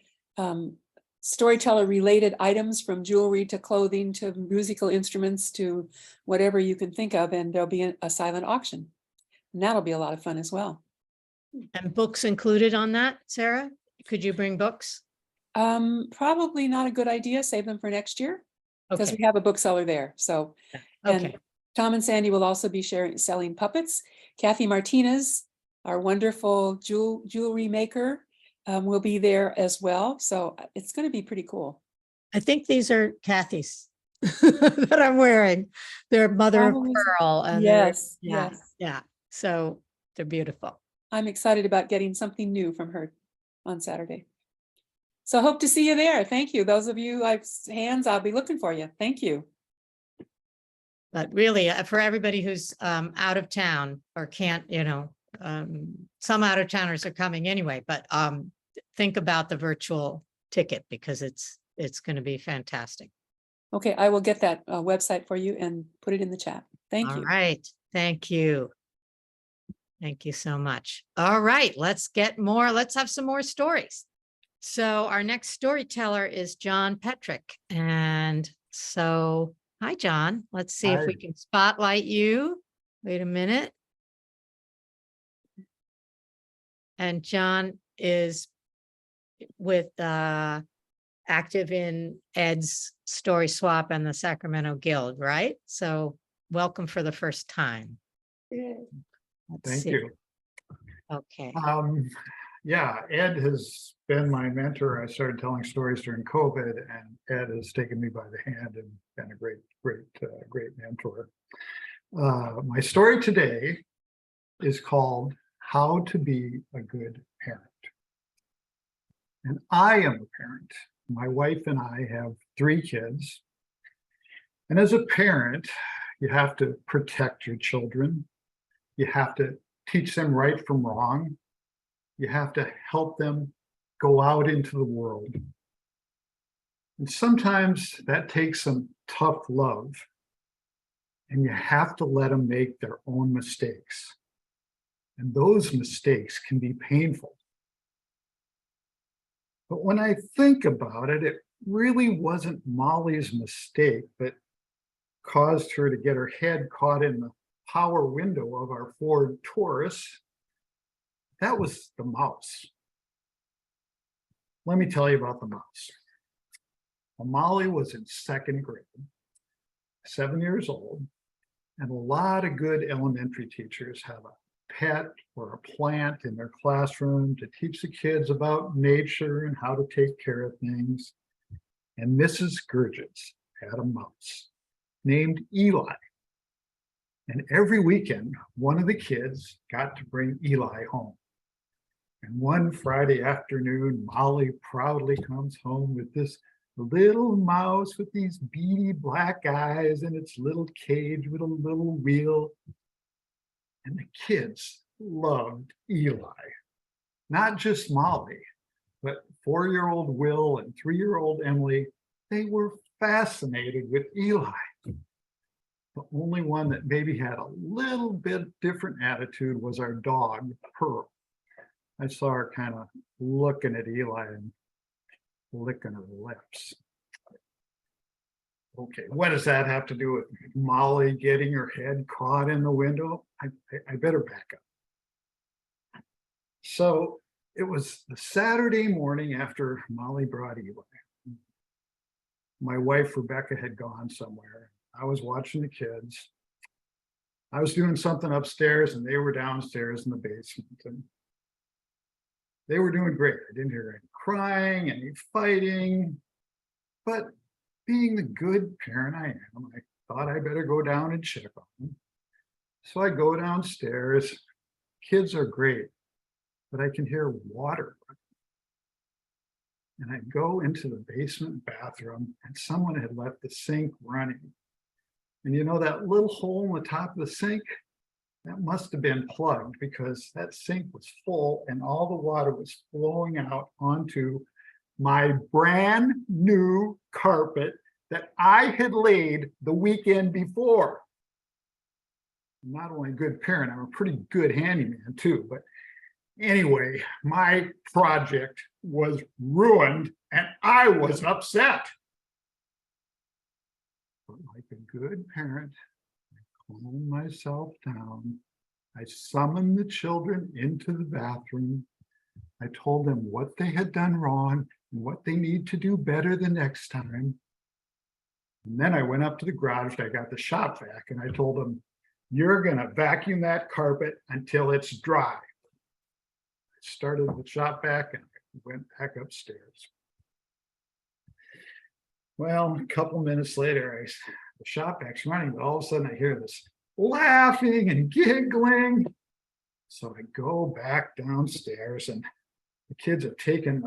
Speaker 8: storyteller related items, from jewelry to clothing to musical instruments to whatever you can think of. And there'll be a silent auction. And that'll be a lot of fun as well.
Speaker 1: and books included on that, Sarah? Could you bring books?
Speaker 8: Probably not a good idea. Save them for next year because
Speaker 1: Okay.
Speaker 8: we have a bookseller there. So, and
Speaker 1: Okay.
Speaker 8: Tom and Sandy will also be selling puppets. Kathy Martinez, our wonderful jewelry maker, will be there as well. So it's going to be pretty cool.
Speaker 1: I think these are Kathy's that I'm wearing. They're mother of
Speaker 8: Probably.
Speaker 1: pearl. And
Speaker 8: Yes,
Speaker 1: yeah,
Speaker 8: yes.
Speaker 1: yeah. So they're beautiful.
Speaker 8: I'm excited about getting something new from her on Saturday. So hope to see you there. Thank you. Those of you I've hands, I'll be looking for you. Thank you.
Speaker 1: But really, for everybody who's out of town or can't, some out of towners are coming anyway, but think about the virtual ticket because it's going to be fantastic.
Speaker 8: Okay, I will get that website for you and put it in the chat. Thank
Speaker 1: All
Speaker 8: you.
Speaker 1: right, thank you. Thank you so much. All right, let's have some more stories. So our next storyteller is John Petrick. And so, hi, John. Let's see if we
Speaker 4: Hi.
Speaker 1: can spotlight you. Wait a minute. And John is with active in Ed's Story Swap and the Sacramento Guild, right? So welcome for the first time.
Speaker 2: Yeah.
Speaker 1: Let's
Speaker 4: Thank
Speaker 1: see.
Speaker 4: you.
Speaker 1: Okay.
Speaker 4: Yeah, Ed has been my mentor. I started telling stories during COVID, and Ed has taken me by the hand and been a great mentor. My story today is called How to Be a Good Parent. And I am a parent. My wife and I have 3 kids. And as a parent, you have to protect your children. You have to teach them right from wrong. You have to help them go out into the world. And sometimes that takes some tough love. And you have to let them make their own mistakes. And those mistakes can be painful. But when I think about it, it really wasn't Molly's mistake that caused her to get her head caught in the power window of our Ford Taurus. That was the mouse. Let me tell you about the mouse. Well, Molly was in 2nd grade, 7 years old, and a lot of good elementary teachers have a pet or a plant in their classroom to teach the kids about nature and how to take care of things. And Mrs. Gurgis had a mouse named Eli. And every weekend, one of the kids got to bring Eli home. And one Friday afternoon, Molly proudly comes home with this little mouse with these beady black eyes in its little cage with a little wheel. And the kids loved Eli. Not just Molly, but 4-year-old Will and 3-year-old Emily. They were fascinated with Eli. The only one that maybe had a little bit different attitude was our dog, Pearl. I saw her kind of looking at Eli and licking her lips. Okay, what does that have to do with Molly getting her head caught in the window? I better back up. So it was the Saturday morning after Molly brought Eli. My wife, Rebecca, had gone somewhere. I was watching the kids. I was doing something upstairs and they were downstairs in the basement. And they were doing great. I didn't hear any crying, any fighting. But being the good parent I am, I thought I better go down and check on them. So I go downstairs. Kids are great, but I can hear water. And I go into the basement bathroom and someone had left the sink running. And you know that little hole in the top of the sink? That must have been plugged because that sink was full and all the water was flowing out onto my brand new carpet that I had laid the weekend before. I'm not only a good parent, I'm a pretty good handyman too. But anyway, my project was ruined and I was upset. But like a good parent, I calmed myself down. I summoned the children into the bathroom. I told them what they had done wrong and what they need to do better the next time. And then I went up to the garage, I got the shop vac, and I told them, you're gonna vacuum that carpet until it's dry. I started the shop vac and went back upstairs. Well, a couple minutes later, the shop vac's running, but all of a sudden I hear this laughing and giggling. So I go back downstairs and the kids have taken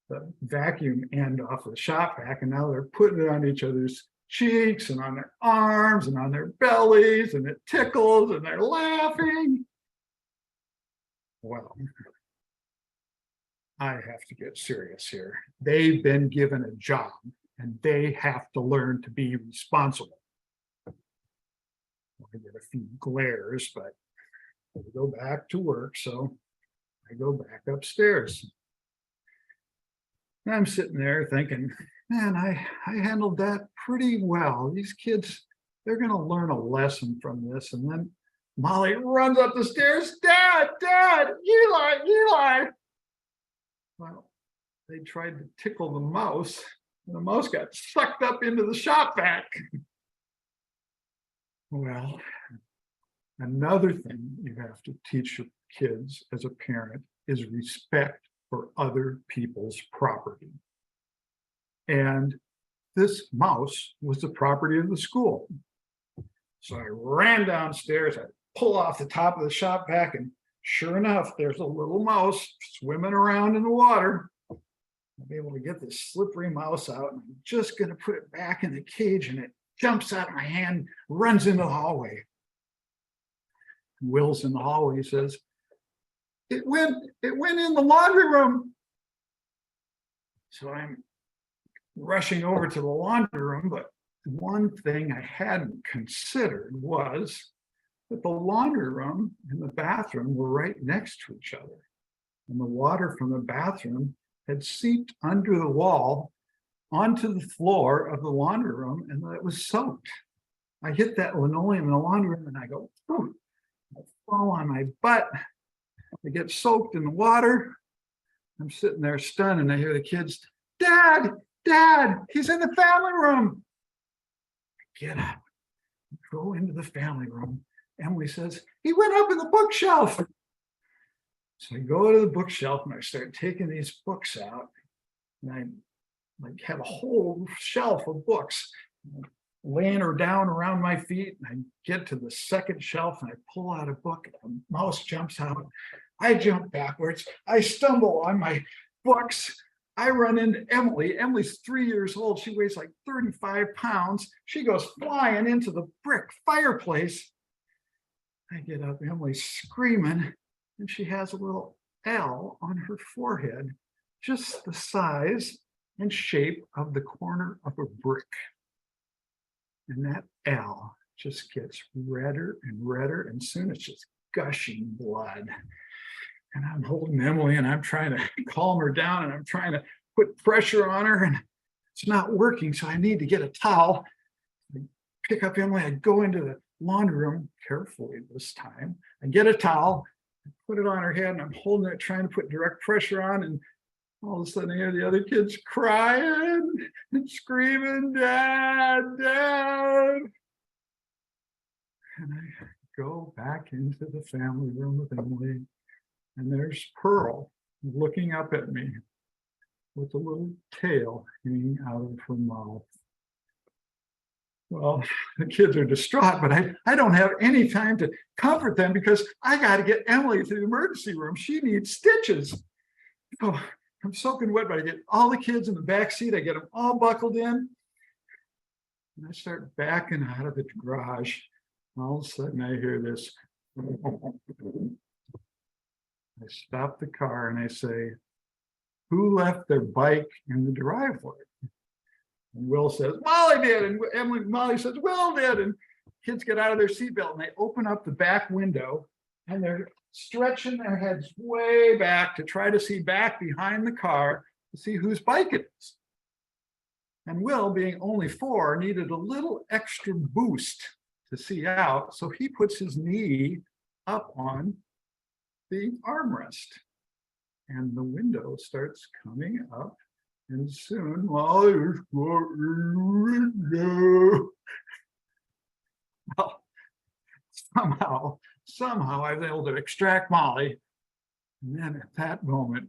Speaker 4: the vacuum end off of the shop vac and now they're putting it on each other's cheeks and on their arms and on their bellies and it tickles and they're laughing. Well, I have to get serious here. They've been given a job and they have to learn to be responsible. get a few glares, but I go back to work, so I go back upstairs. And I'm sitting there thinking, man, I handled that pretty well. These kids, they're gonna learn a lesson from this. And then Molly runs up the stairs, Dad, Eli. Well, they tried to tickle the mouse, and the mouse got sucked up into the shop vac. Well, another thing you have to teach your kids as a parent is respect for other people's property. And this mouse was the property of the school. So I ran downstairs, I pull off the top of the shop vac, and sure enough, there's a little mouse swimming around in the water. I'll be able to get this slippery mouse out, and I'm just going to put it back in the cage, and it jumps out of my hand, runs into the hallway. Will's in the hallway. He says, it went in the laundry room. So I'm rushing over to the laundry room, but one thing I hadn't considered was that the laundry room and the bathroom were right next to each other. And the water from the bathroom had seeped under the wall onto the floor of the laundry room, and it was soaked. I hit that linoleum in the laundry room and I go, oh, I fall on my butt. I get soaked in the water. I'm sitting there stunned, and I hear the kids, Dad, he's in the family room. I get up, go into the family room. Emily says, he went up in the bookshelf. So I go to the bookshelf and I start taking these books out, and I like have a whole shelf of books laying her down around my feet. And I get to the second shelf and I pull out a book, and a mouse jumps out. I jump backwards. I stumble on my books. I run into Emily. Emily's 3 years old. She weighs like 35 pounds. She goes flying into the brick fireplace. I get up, Emily's screaming, and she has a little L on her forehead, just the size and shape of the corner of a brick. And that L just gets redder and redder, and soon it's just gushing blood. And I'm holding Emily and I'm trying to calm her down, and I'm trying to put pressure on her, and it's not working. So I need to get a towel. I pick up Emily, I go into the laundry room carefully this time. I get a towel, I put it on her head, and I'm holding it, trying to put direct pressure on. And all of a sudden I hear the other kids crying and screaming, Dad. And I go back into the family room with Emily, and there's Pearl looking up at me with a little tail hanging out of her mouth. Well, the kids are distraught, but I don't have any time to comfort them because I got to get Emily to the emergency room. She needs stitches. Oh, I'm soaking wet, but I get all the kids in the back seat. I get them all buckled in. And I start backing out of the garage. All of a sudden I hear this. I stop the car and I say, who left their bike in the driveway? And Will says, Molly did. And Molly says, Will did. And kids get out of their seatbelt and they open up the back window, and they're stretching their heads way back to try to see back behind the car to see whose bike it is. And Will, being only 4, needed a little extra boost to see out. So he puts his knee up on the armrest, and the window starts coming up, and soon Molly's window. Well, somehow I was able to extract Molly, and then at that moment,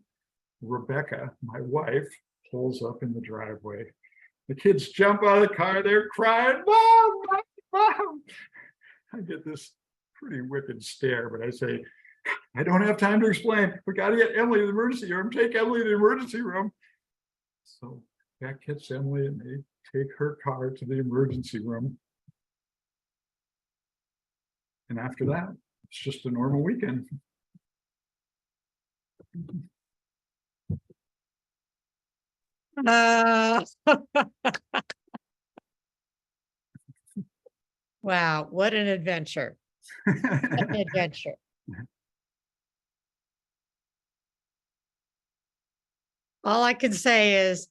Speaker 4: Rebecca, my wife, pulls up in the driveway. The kids jump out of the car, they're crying, Mom, Mom. I get this pretty wicked stare, but I say, I don't have time to explain. We got to get Emily to the emergency room. Take Emily to the emergency room. So Beck gets Emily and they take her car to the emergency room. And after that, it's just a normal weekend.
Speaker 1: Wow, what an adventure. What an adventure. All I can say is,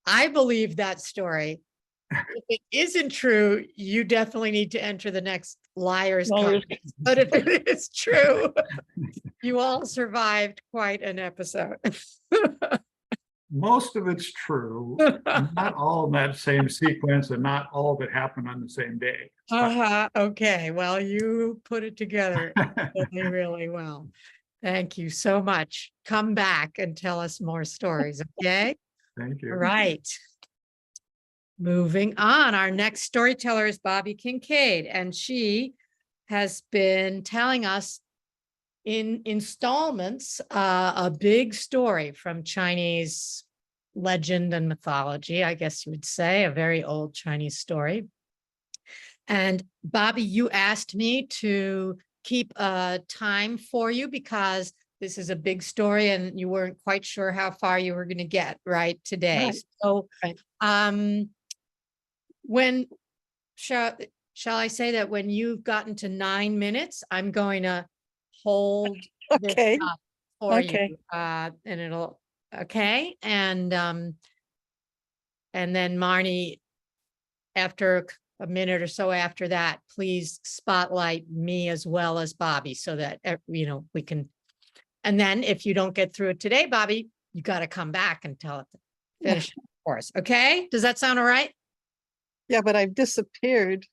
Speaker 1: I believe that story. If it isn't true, you definitely need to enter the next liars
Speaker 5: Liars.
Speaker 1: contest. But if it is true, you all survived quite an episode.
Speaker 4: Most of it's true, not all in that same sequence and not all that happened on the same day.
Speaker 1: Okay, well, you put it together really, really well. Thank you so much. Come back and tell us more stories, okay?
Speaker 4: Thank
Speaker 1: All
Speaker 4: you.
Speaker 1: right. Moving on, our next storyteller is Bobby Kincaid, and she has been telling us in installments a big story from Chinese legend and mythology, I guess you would say, a very old Chinese story. And Bobby, you asked me to keep a time for you because this is a big story and you weren't quite sure how far you were going to get right today.
Speaker 3: Right.
Speaker 1: So,
Speaker 3: Right.
Speaker 1: when shall I say that when you've gotten to 9 minutes, I'm going to hold this
Speaker 3: Okay,
Speaker 1: up for you,
Speaker 3: okay.
Speaker 1: and it'll okay, and then Marnie, after a minute or so after that, please spotlight me as well as Bobby so that we can. And then if you don't get through it today, Bobby, you got to come back and finish it for us. Okay, does that sound all right?
Speaker 3: Yeah, but I've disappeared.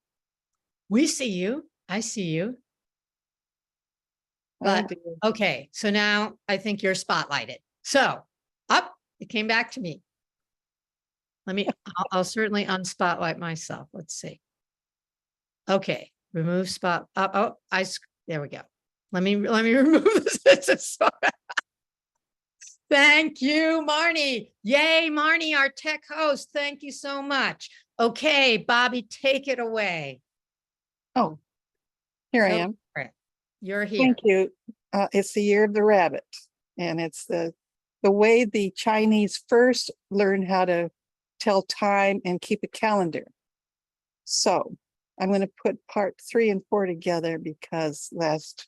Speaker 1: We see you. I see you.
Speaker 3: Oh,
Speaker 1: But
Speaker 3: dear.
Speaker 1: okay, so now I think you're spotlighted. So up, it came back to me. I'll certainly unspotlight myself. Let's see. Okay, remove spot. There we go. Let me remove this. Thank you, Marnie. Yay, Marnie, our tech host. Thank you so much. Okay, Bobby, take it away.
Speaker 3: Oh, here I
Speaker 1: Go
Speaker 3: am.
Speaker 1: for it. You're here.
Speaker 3: Thank you. It's the year of the rabbit, and it's the way the Chinese first learned how to tell time and keep a calendar. So I'm going to put part 3 and 4 together because last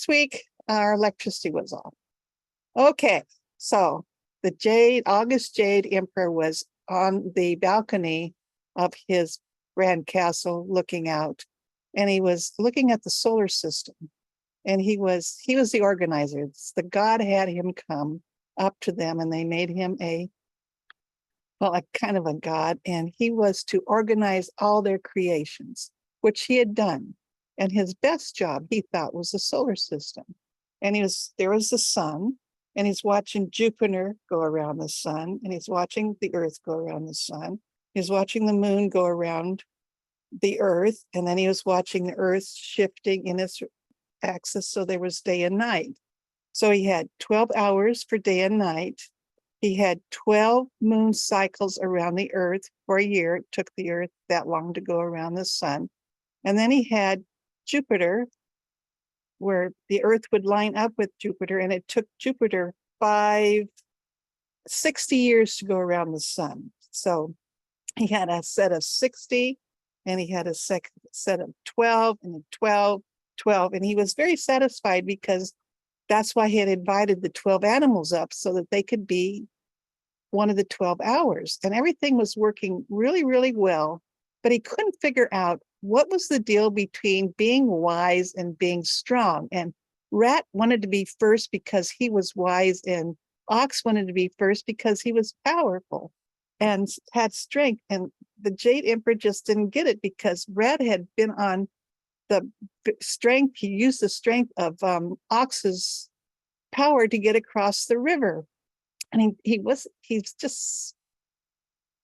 Speaker 3: week our electricity was off. Okay, so the August Jade Emperor was on the balcony of his grand castle looking out, and he was looking at the solar system. And he was the organizer. The god had him come up to them, and they made him a kind of a god, and he was to organize all their creations, which he had done. And his best job, he thought, was the solar system. And there was the sun, and he's watching Jupiter go around the sun, and he's watching the earth go around the sun. He's watching the moon go around the earth, and then he was watching the earth shifting in its axis, so there was day and night. So he had 12 hours for day and night. He had 12 moon cycles around the earth for a year. It took the earth that long to go around the sun. And then he had Jupiter, where the earth would line up with Jupiter, and it took Jupiter 60 years to go around the sun. So he had a set of 60, and he had a set of 12, and 12, 12. And he was very satisfied because that's why he had invited the 12 animals up, so that they could be one of the 12 hours. And everything was working really, really well. But he couldn't figure out what was the deal between being wise and being strong. And Rat wanted to be first because he was wise, and Ox wanted to be first because he was powerful and had strength. And the Jade Emperor just didn't get it because Rat had been on the strength. He used the strength of Ox's power to get across the river. And he's just,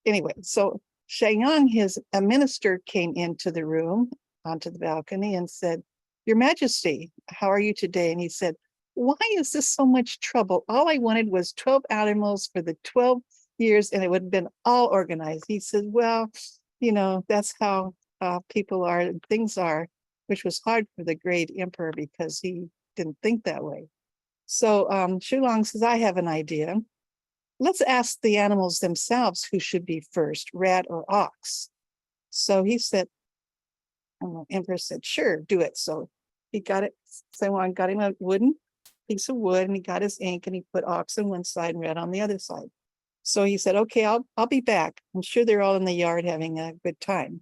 Speaker 3: anyway. So Shenyang, a minister, came into the room, onto the balcony, and said, "Your Majesty, how are you today?" And he said, "Why is this so much trouble? All I wanted was 12 animals for the 12 years, and it would have been all organized." He said, "Well, that's how people are and things are," which was hard for the great emperor because he didn't think that way. So Shulong says, "I have an idea. Let's ask the animals themselves who should be first, rat or ox." So he said, And the emperor said, sure, do it. So he got it. Simon got him a wooden piece of wood and he got his ink and he put ox on one side and red on the other side. So he said, okay, I'll be back. I'm sure they're all in the yard having a good time.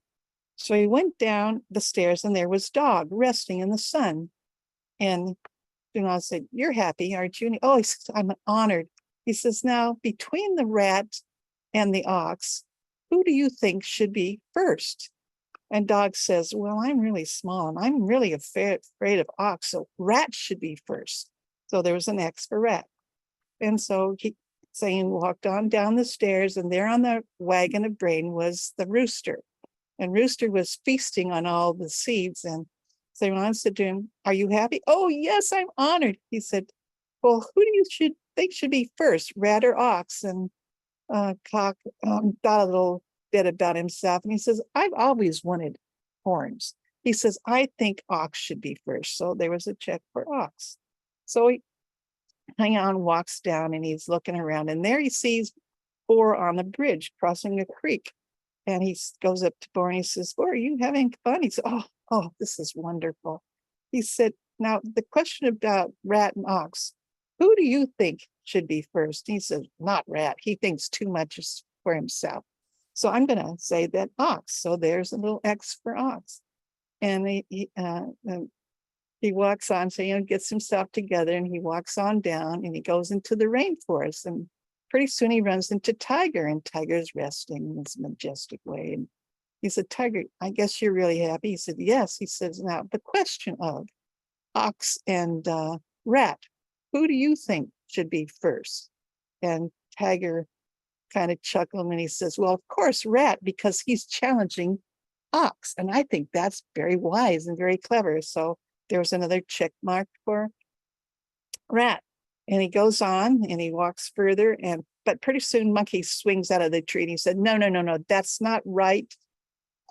Speaker 3: So he went down the stairs and there was dog resting in the sun. And I said, you're happy, aren't you? And oh, he says, I'm honored. He says, now between the rat and the ox, who do you think should be first? And dog says, well, I'm really small and I'm really afraid of ox. So rat should be first. So there was an X for rat. And so he saying walked on down the stairs and there on the wagon of grain was the rooster. And rooster was feasting on all the seeds. And Simon said to him, are you happy? Oh, yes, I'm honored. He said, well, who do you think should be first, rat or ox? And Cock thought a little bit about himself. And he says, I've always wanted horns. He says, I think ox should be first. So there was a check for ox. So he hang on, walks down and he's looking around. And there he sees Boar on the bridge crossing a creek. And he goes up to Boar and he says, Boar, are you having fun? He said, oh, this is wonderful. He said, now the question about rat and ox, who do you think should be first? He says, not rat. He thinks too much for himself. So I'm going to say that ox. So there's a little X for ox. And he walks on, so, gets himself together and he walks on down and he goes into the rainforest. And pretty soon he runs into Tiger and Tiger's resting in this majestic way. And he said, Tiger, I guess you're really happy. He said, yes. He says, now the question of ox and rat, who do you think should be first? And Tiger kind of chuckled and he says, well, of course, rat, because he's challenging ox. And I think that's very wise and very clever. So there was another check mark for rat. And he goes on and he walks further. But pretty soon Monkey swings out of the tree and he said, no, that's not right.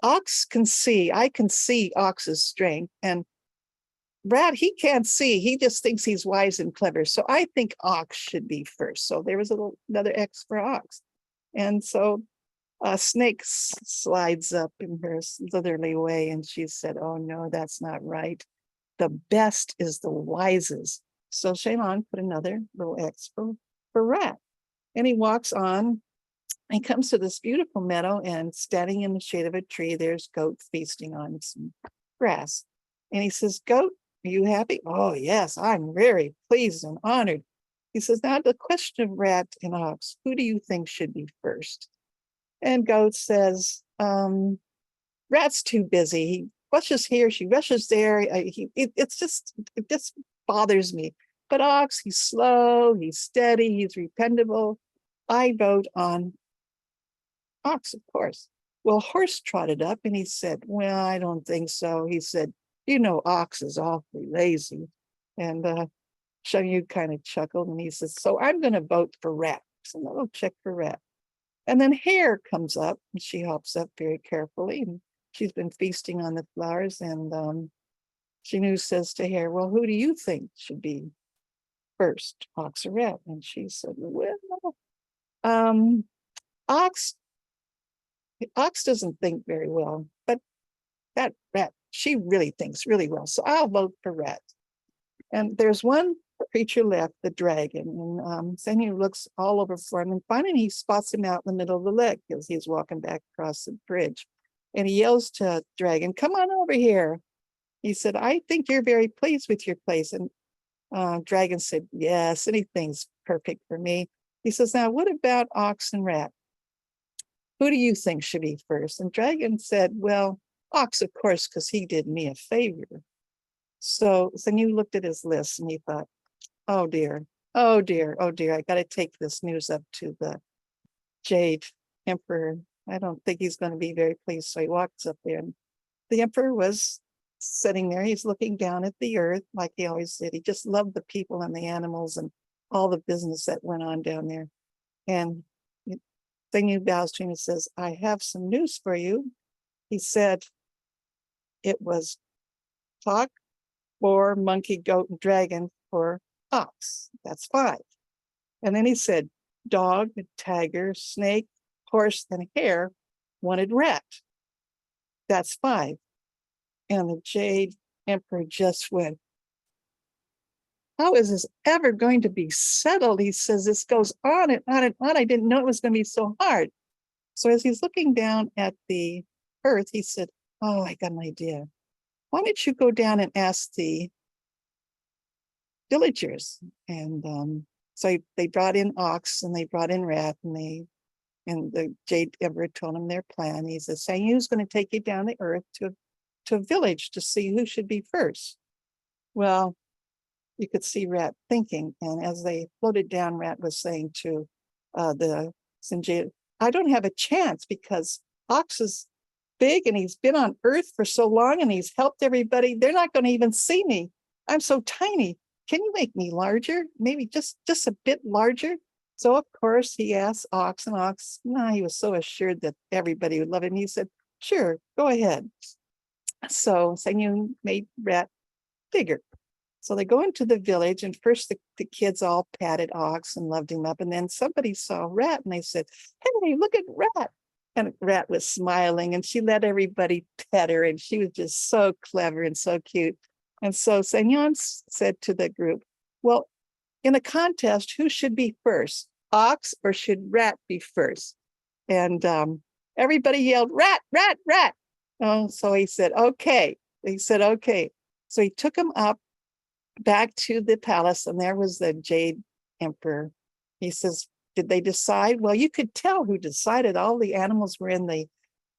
Speaker 3: Ox can see. I can see ox's strength. And rat, he can't see. He just thinks he's wise and clever. So I think ox should be first. So there was another X for ox. And so Snake slides up in her slitherly way. And she said, oh, no, that's not right. The best is the wisest. So Shaman put another little X for rat. And he walks on and comes to this beautiful meadow and standing in the shade of a tree, there's Goat feasting on some grass. And he says, Goat, are you happy? Oh, yes, I'm very pleased and honored. He says, now the question of rat and ox, who do you think should be first? And Goat says, rat's too busy. He rushes here, she rushes there. It just bothers me. But ox, he's slow, he's steady, he's dependable. I vote on ox, of course. Well, Horse trotted up and he said, well, I don't think so. He said, ox is awfully lazy. And Shanyu kind of chuckled and he says, so I'm going to vote for rat. So I'll check for rat. And then Hare comes up and she hops up very carefully. And she's been feasting on the flowers. And Shanyu says to Hare, well, who do you think should be first, ox or rat? And she said, well, ox doesn't think very well, but that rat, she really thinks really well. So I'll vote for rat. And there's one creature left, the dragon. And Sanu looks all over for him and finally he spots him out in the middle of the lake as he's walking back across the bridge. And he yells to dragon, come on over here. He said, I think you're very pleased with your place. And dragon said, yes, anything's perfect for me. He says, now what about ox and rat? Who do you think should be first? And dragon said, well, ox, of course, because he did me a favor. So you looked at his list and he thought, oh dear, I got to take this news up to the Jade Emperor. I don't think he's going to be very pleased. So he walks up there and the Emperor was sitting there. He's looking down at the earth like he always did. He just loved the people and the animals and all the business that went on down there. And Thingy bows to him and says, I have some news for you. He said it was Hawk, Boar, Monkey, Goat, and Dragon for ox. That's 5. And then he said Dog, Tiger, Snake, Horse, and Hare wanted rat. That's 5. And the Jade Emperor just went, how is this ever going to be settled? He says, this goes on and on and on. I didn't know it was going to be so hard. So as he's looking down at the earth, he said, oh, I got an idea. Why don't you go down and ask the villagers? And so they brought in Ox and they brought in Rat, and the Jade Emperor told him their plan. He said, Sangyu's going to take you down the earth to a village to see who should be first. Well, you could see Rat thinking, and as they floated down, Rat was saying to the Sanjay, I don't have a chance because Ox is big and he's been on Earth for so long and he's helped everybody. They're not going to even see me. I'm so tiny. Can you make me larger? Maybe just a bit larger. So of course he asked Ox, and Ox, no, he was so assured that everybody would love him. He said, sure, go ahead. So Sanyu made Rat bigger. So they go into the village, and first the kids all patted Ox and loved him up. And then somebody saw Rat and they said, hey, look at Rat. And Rat was smiling and she let everybody pet her. And she was just so clever and so cute. And so Sanyon said to the group, well, in a contest, who should be first, Ox or should Rat be first? And everybody yelled, Rat, Rat, Rat. Oh, so he said, okay. He said, okay. So he took him up back to the palace, and there was the Jade Emperor. He says, did they decide? Well, you could tell who decided. All the animals were in the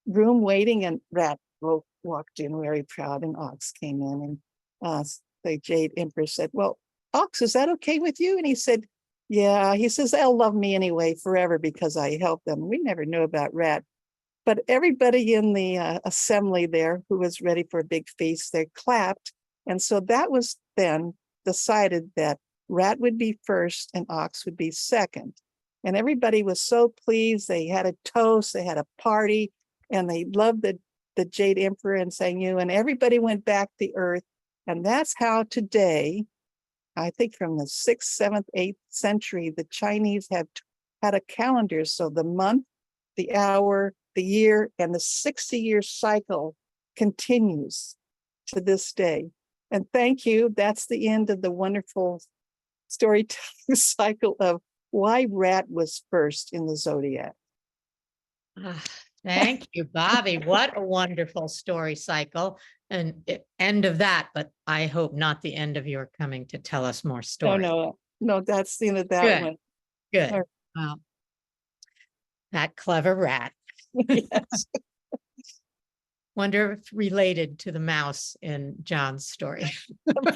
Speaker 3: room waiting, and Rat walked in very proud, and Ox came in, and the Jade Emperor said, well, Ox, is that okay with you? And he said, yeah. He says, they'll love me anyway forever because I helped them. We never knew about Rat. But everybody in the assembly there who was ready for a big feast, they clapped. And so that was then decided that Rat would be first and Ox would be second. And everybody was so pleased. They had a toast, they had a party, and they loved the Jade Emperor and Sanyu, and everybody went back to Earth. And that's how today, I think from the 6th, 7th, 8th century, the Chinese have had a calendar. So the month, the hour, the year, and the 60-year cycle continues to this day. And thank you. That's the end of the wonderful storytelling cycle of why Rat was first in the zodiac.
Speaker 1: Thank you, Bobby. What a wonderful story cycle. And end of that, but I hope not the end of your coming to tell us more stories.
Speaker 3: No, that's the end of that
Speaker 1: Good.
Speaker 3: one.
Speaker 1: Good.
Speaker 3: Or-
Speaker 1: Wow. That clever rat.
Speaker 3: Yes.
Speaker 1: Wonder if related to the mouse in John's story.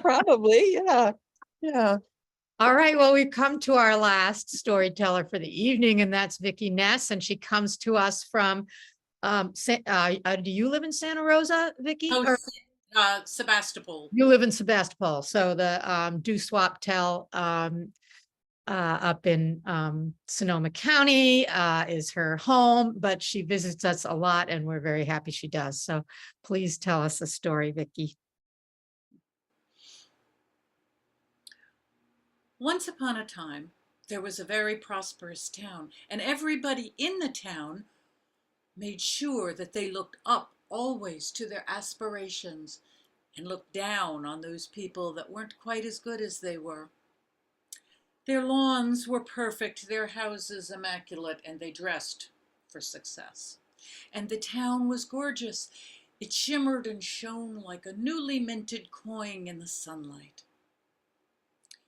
Speaker 3: Probably, yeah. Yeah.
Speaker 1: All right, well, we've come to our last storyteller for the evening, and that's Vicki Ness, and she comes to us from, do you live in Santa Rosa, Vicki?
Speaker 9: Oh,
Speaker 1: Or
Speaker 9: Sebastopol.
Speaker 1: you live in Sebastopol, so the Do Swap Tell up in Sonoma County is her home, but she visits us a lot, and we're very happy she does. So please tell us a story, Vicki.
Speaker 9: Once upon a time, there was a very prosperous town, and everybody in the town made sure that they looked up always to their aspirations and looked down on those people that weren't quite as good as they were. Their lawns were perfect, their houses immaculate, and they dressed for success. And the town was gorgeous. It shimmered and shone like a newly minted coin in the sunlight.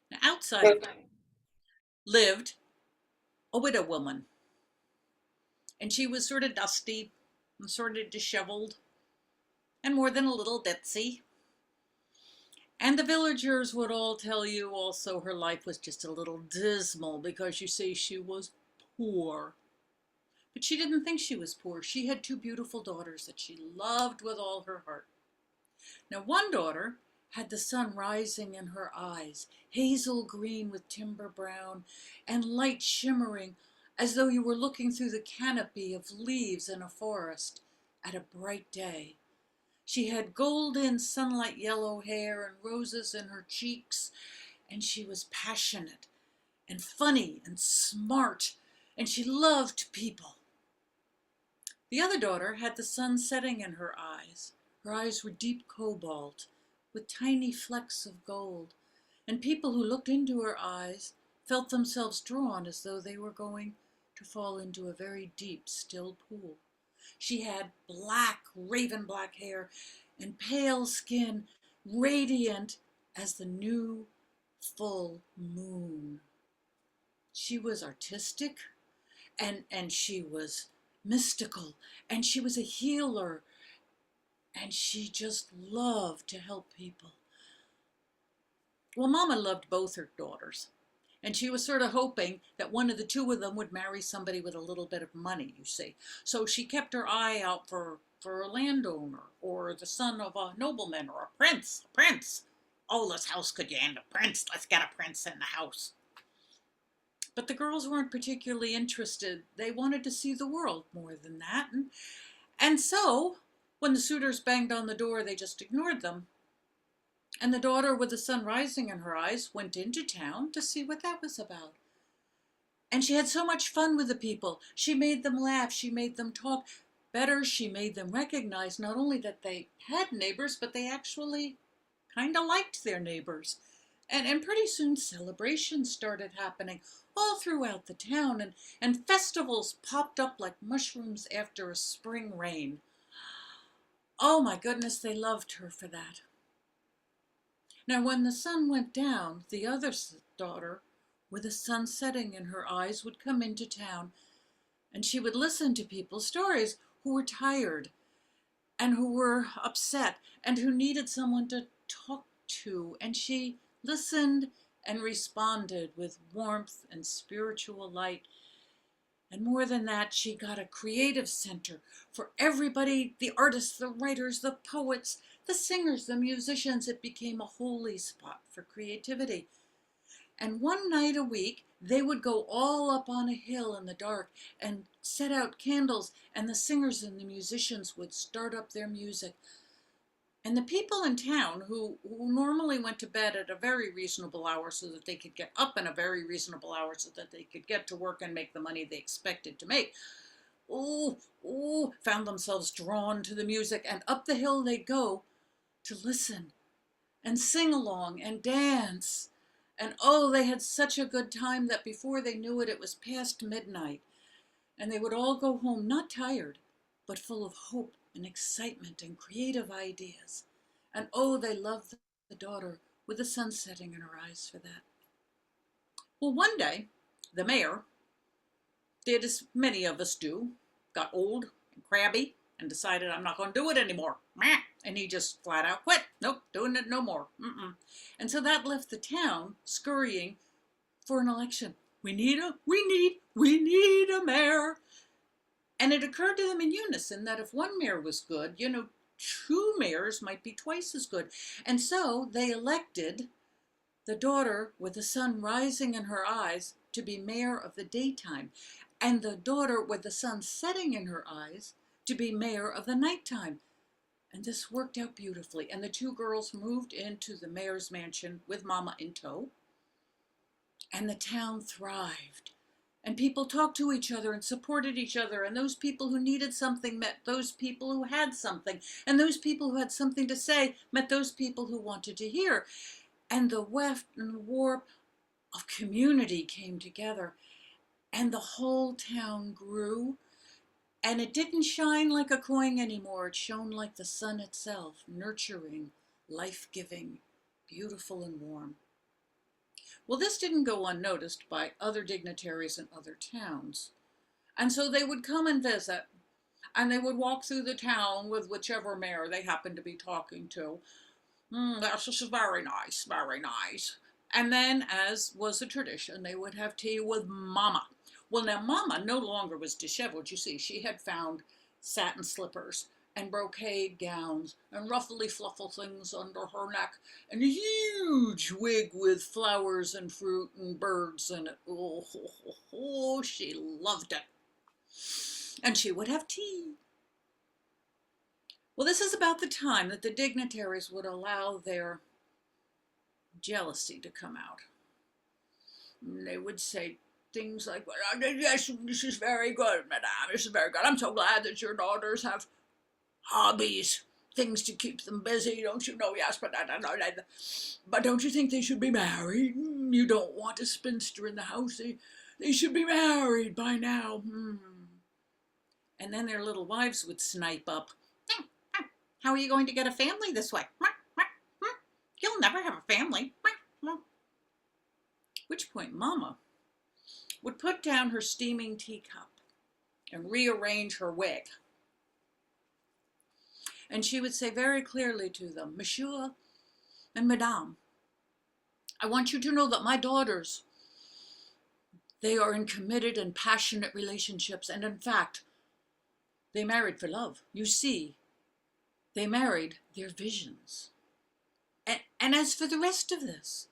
Speaker 9: Now, outside of it lived a widow woman, and she was sort of dusty and sort of disheveled and more than a little ditzy. And the villagers would all tell you also her life was just a little dismal because you see she was poor. But she didn't think she was poor. She had two beautiful daughters that she loved with all her heart. Now, one daughter had the sun rising in her eyes, hazel green with timber brown, and light shimmering as though you were looking through the canopy of leaves in a forest at a bright day. She had golden sunlight yellow hair and roses in her cheeks, and she was passionate and funny and smart, and she loved people. The other daughter had the sun setting in her eyes, Her eyes were deep cobalt, with tiny flecks of gold, and people who looked into her eyes felt themselves drawn as though they were going to fall into a very deep, still pool. She had black, raven black hair and pale skin, radiant as the new full moon. She was artistic, and she was mystical, and she was a healer, and she just loved to help people. Well, Mama loved both her daughters, and she was sort of hoping that one of the two of them would marry somebody with a little bit of money, you see. So she kept her eye out for a landowner or the son of a nobleman or a prince. A prince. Oh, this house could end a prince. Let's get a prince in the house. But the girls weren't particularly interested. They wanted to see the world more than that. And so, when the suitors banged on the door, they just ignored them. And the daughter with the sun rising in her eyes went into town to see what that was about. And she had so much fun with the people. She made them laugh. She made them talk. Better, she made them recognize not only that they had neighbors, but they actually kind of liked their neighbors. And pretty soon celebrations started happening all throughout the town, and festivals popped up like mushrooms after a spring rain. Oh my goodness, they loved her for that. Now, when the sun went down, the other daughter, with the sun setting in her eyes, would come into town, and she would listen to people's stories who were tired and who were upset and who needed someone to talk to. And she listened and responded with warmth and spiritual light. And more than that, she got a creative center for everybody, the artists, the writers, the poets, the singers, the musicians. It became a holy spot for creativity. And one night a week, they would go all up on a hill in the dark and set out candles, and the singers and the musicians would start up their music. And the people in town who normally went to bed at a very reasonable hour so that they could get up in a very reasonable hour so that they could get to work and make the money they expected to make, found themselves drawn to the music, and up the hill they'd go to listen and sing along and dance. And oh, they had such a good time that before they knew it, it was past midnight. And they would all go home not tired, but full of hope and excitement and creative ideas. And oh, they loved the daughter with the sun setting in her eyes for that. Well, one day, the mayor did as many of us do, got old and crabby and decided, I'm not going to do it anymore. And he just flat out quit. Nope, doing it no more. And so that left the town scurrying for an election. We need a mayor. And it occurred to them in unison that if one mayor was good, two mayors might be twice as good. And so they elected the daughter with the sun rising in her eyes to be mayor of the daytime, and the daughter with the sun setting in her eyes to be mayor of the nighttime. And this worked out beautifully. And the two girls moved into the mayor's mansion with Mama in tow. And the town thrived. And people talked to each other and supported each other. And those people who needed something met those people who had something. And those people who had something to say met those people who wanted to hear. And the weft and warp of community came together. And the whole town grew. And it didn't shine like a coin anymore. It shone like the sun itself, nurturing, life-giving, beautiful and warm. Well, this didn't go unnoticed by other dignitaries in other towns. And so they would come and visit, and they would walk through the town with whichever mayor they happened to be talking to. This is very nice, very nice. And then, as was a tradition, they would have tea with Mama. Well, now, Mama no longer was disheveled. You see, she had found satin slippers and brocade gowns and ruffly fluffle things under her neck and a huge wig with flowers and fruit and birds in it. Oh, she loved it. And she would have tea. Well, this is about the time that the dignitaries would allow their jealousy to come out. And they would say things like, yes, this is very good, madame, this is very good. I'm so glad that your daughters have hobbies. things to keep them busy, don't you know? Yes, but don't you think they should be married? You don't want a spinster in the house. They should be married by now. And then their little wives would snipe up. How are you going to get a family this way? You'll never have a family. Which point Mama would put down her steaming teacup and rearrange her wig. And she would say very clearly to them, Monsieur and Madame, I want you to know that my daughters, they are in committed and passionate relationships. And in fact, they married for love. You see, they married their visions. And as for the rest of this,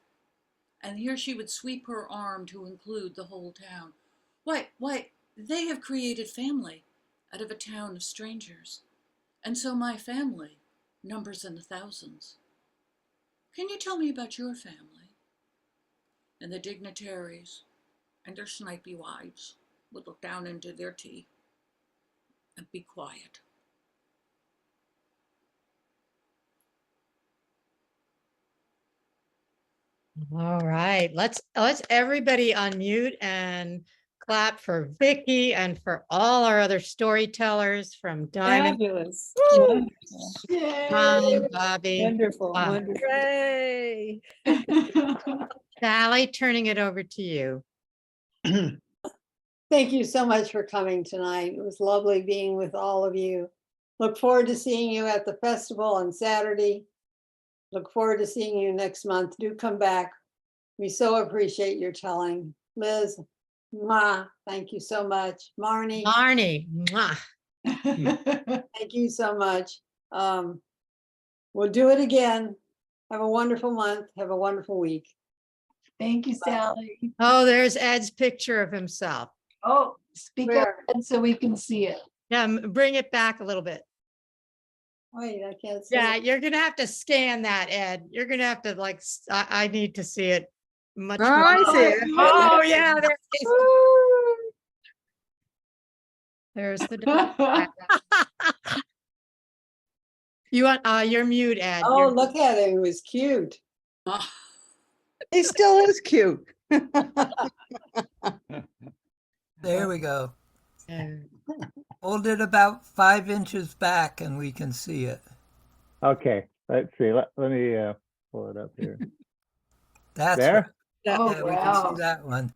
Speaker 9: and here she would sweep her arm to include the whole town. Why, they have created family out of a town of strangers. And so my family numbers in the thousands. Can you tell me about your family? And the dignitaries and their snipey wives would look down into their tea and be quiet.
Speaker 1: All right, let's everybody unmute and clap for Vicky and for all our other storytellers from Diamond,
Speaker 8: Fabulous.
Speaker 1: Woo!
Speaker 8: Wonderful.
Speaker 1: Tom, Bobby,
Speaker 8: Wonderful.
Speaker 1: Wow.
Speaker 8: Wonderful.
Speaker 7: Hooray.
Speaker 1: Sally, turning it over to you.
Speaker 2: Thank you so much for coming tonight. It was lovely being with all of you. Look forward to seeing you at the festival on Saturday. Look forward to seeing you next month. Do come back. We so appreciate your telling. Liz, thank you so much. Marnie,
Speaker 1: Marnie, mwah.
Speaker 2: thank you so much. We'll do it again. Have a wonderful month. Have a wonderful week.
Speaker 10: Thank you, Sally.
Speaker 1: Oh, there's Ed's picture of himself.
Speaker 10: Oh, speak up
Speaker 2: Where?
Speaker 10: so we can see it.
Speaker 1: Yeah, bring it back a little bit.
Speaker 2: Wait, I can't see.
Speaker 1: Yeah,
Speaker 2: it.
Speaker 1: you're gonna have to scan that, Ed. You're gonna have to like, I need to see it much
Speaker 7: Oh,
Speaker 1: more.
Speaker 7: I see it.
Speaker 1: Oh, yeah, there it is. There's the dog. You want, you're mute, Ed.
Speaker 2: Oh,
Speaker 1: You're-
Speaker 2: look at him. He was cute.
Speaker 7: He still is cute.
Speaker 11: There we go.
Speaker 1: Yeah.
Speaker 11: Hold it about 5 inches back and we can see it.
Speaker 12: Okay, let's see. Let me pull it up here.
Speaker 11: That's
Speaker 12: There?
Speaker 11: right.
Speaker 10: Oh,
Speaker 11: Yeah, we can
Speaker 10: wow.
Speaker 11: see that one.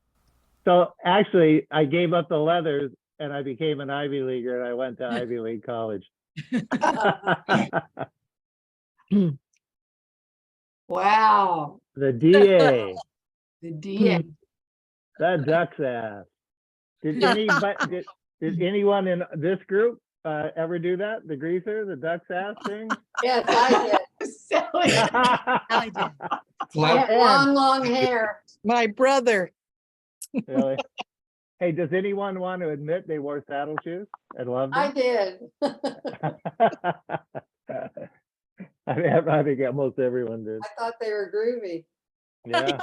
Speaker 12: So actually, I gave up the leathers and I became an Ivy Leaguer and I went to Ivy League college.
Speaker 10: Wow.
Speaker 12: The DA,
Speaker 10: The DA.
Speaker 12: that duck's ass. Did anyone in this group ever do that? The greaser, the duck's ass thing?
Speaker 2: Yes, I did.
Speaker 10: Sally.
Speaker 1: Sally did.
Speaker 2: I had long hair.
Speaker 3: My brother.
Speaker 12: Really? Hey, does anyone want to admit they wore saddle shoes and loved
Speaker 2: I
Speaker 12: them?
Speaker 2: did.
Speaker 12: I think almost everyone did.
Speaker 2: I thought they were groovy.
Speaker 12: Yeah.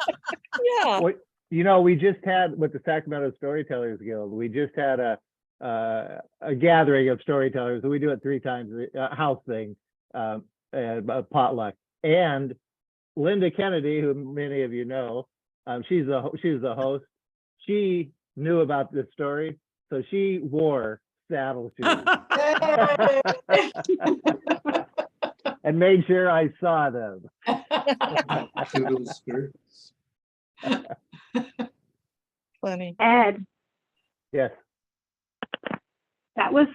Speaker 3: Yeah.
Speaker 12: Well, you know, we just had with the Sacramento Storytellers Guild, we just had a gathering of storytellers. We do it 3 times, a house thing, a potluck. And Linda Kennedy, who many of you know, she's the host. She knew about this story, so she wore saddle shoes and made sure I saw them.
Speaker 3: Funny.
Speaker 13: Ed,
Speaker 12: Yes.
Speaker 13: that was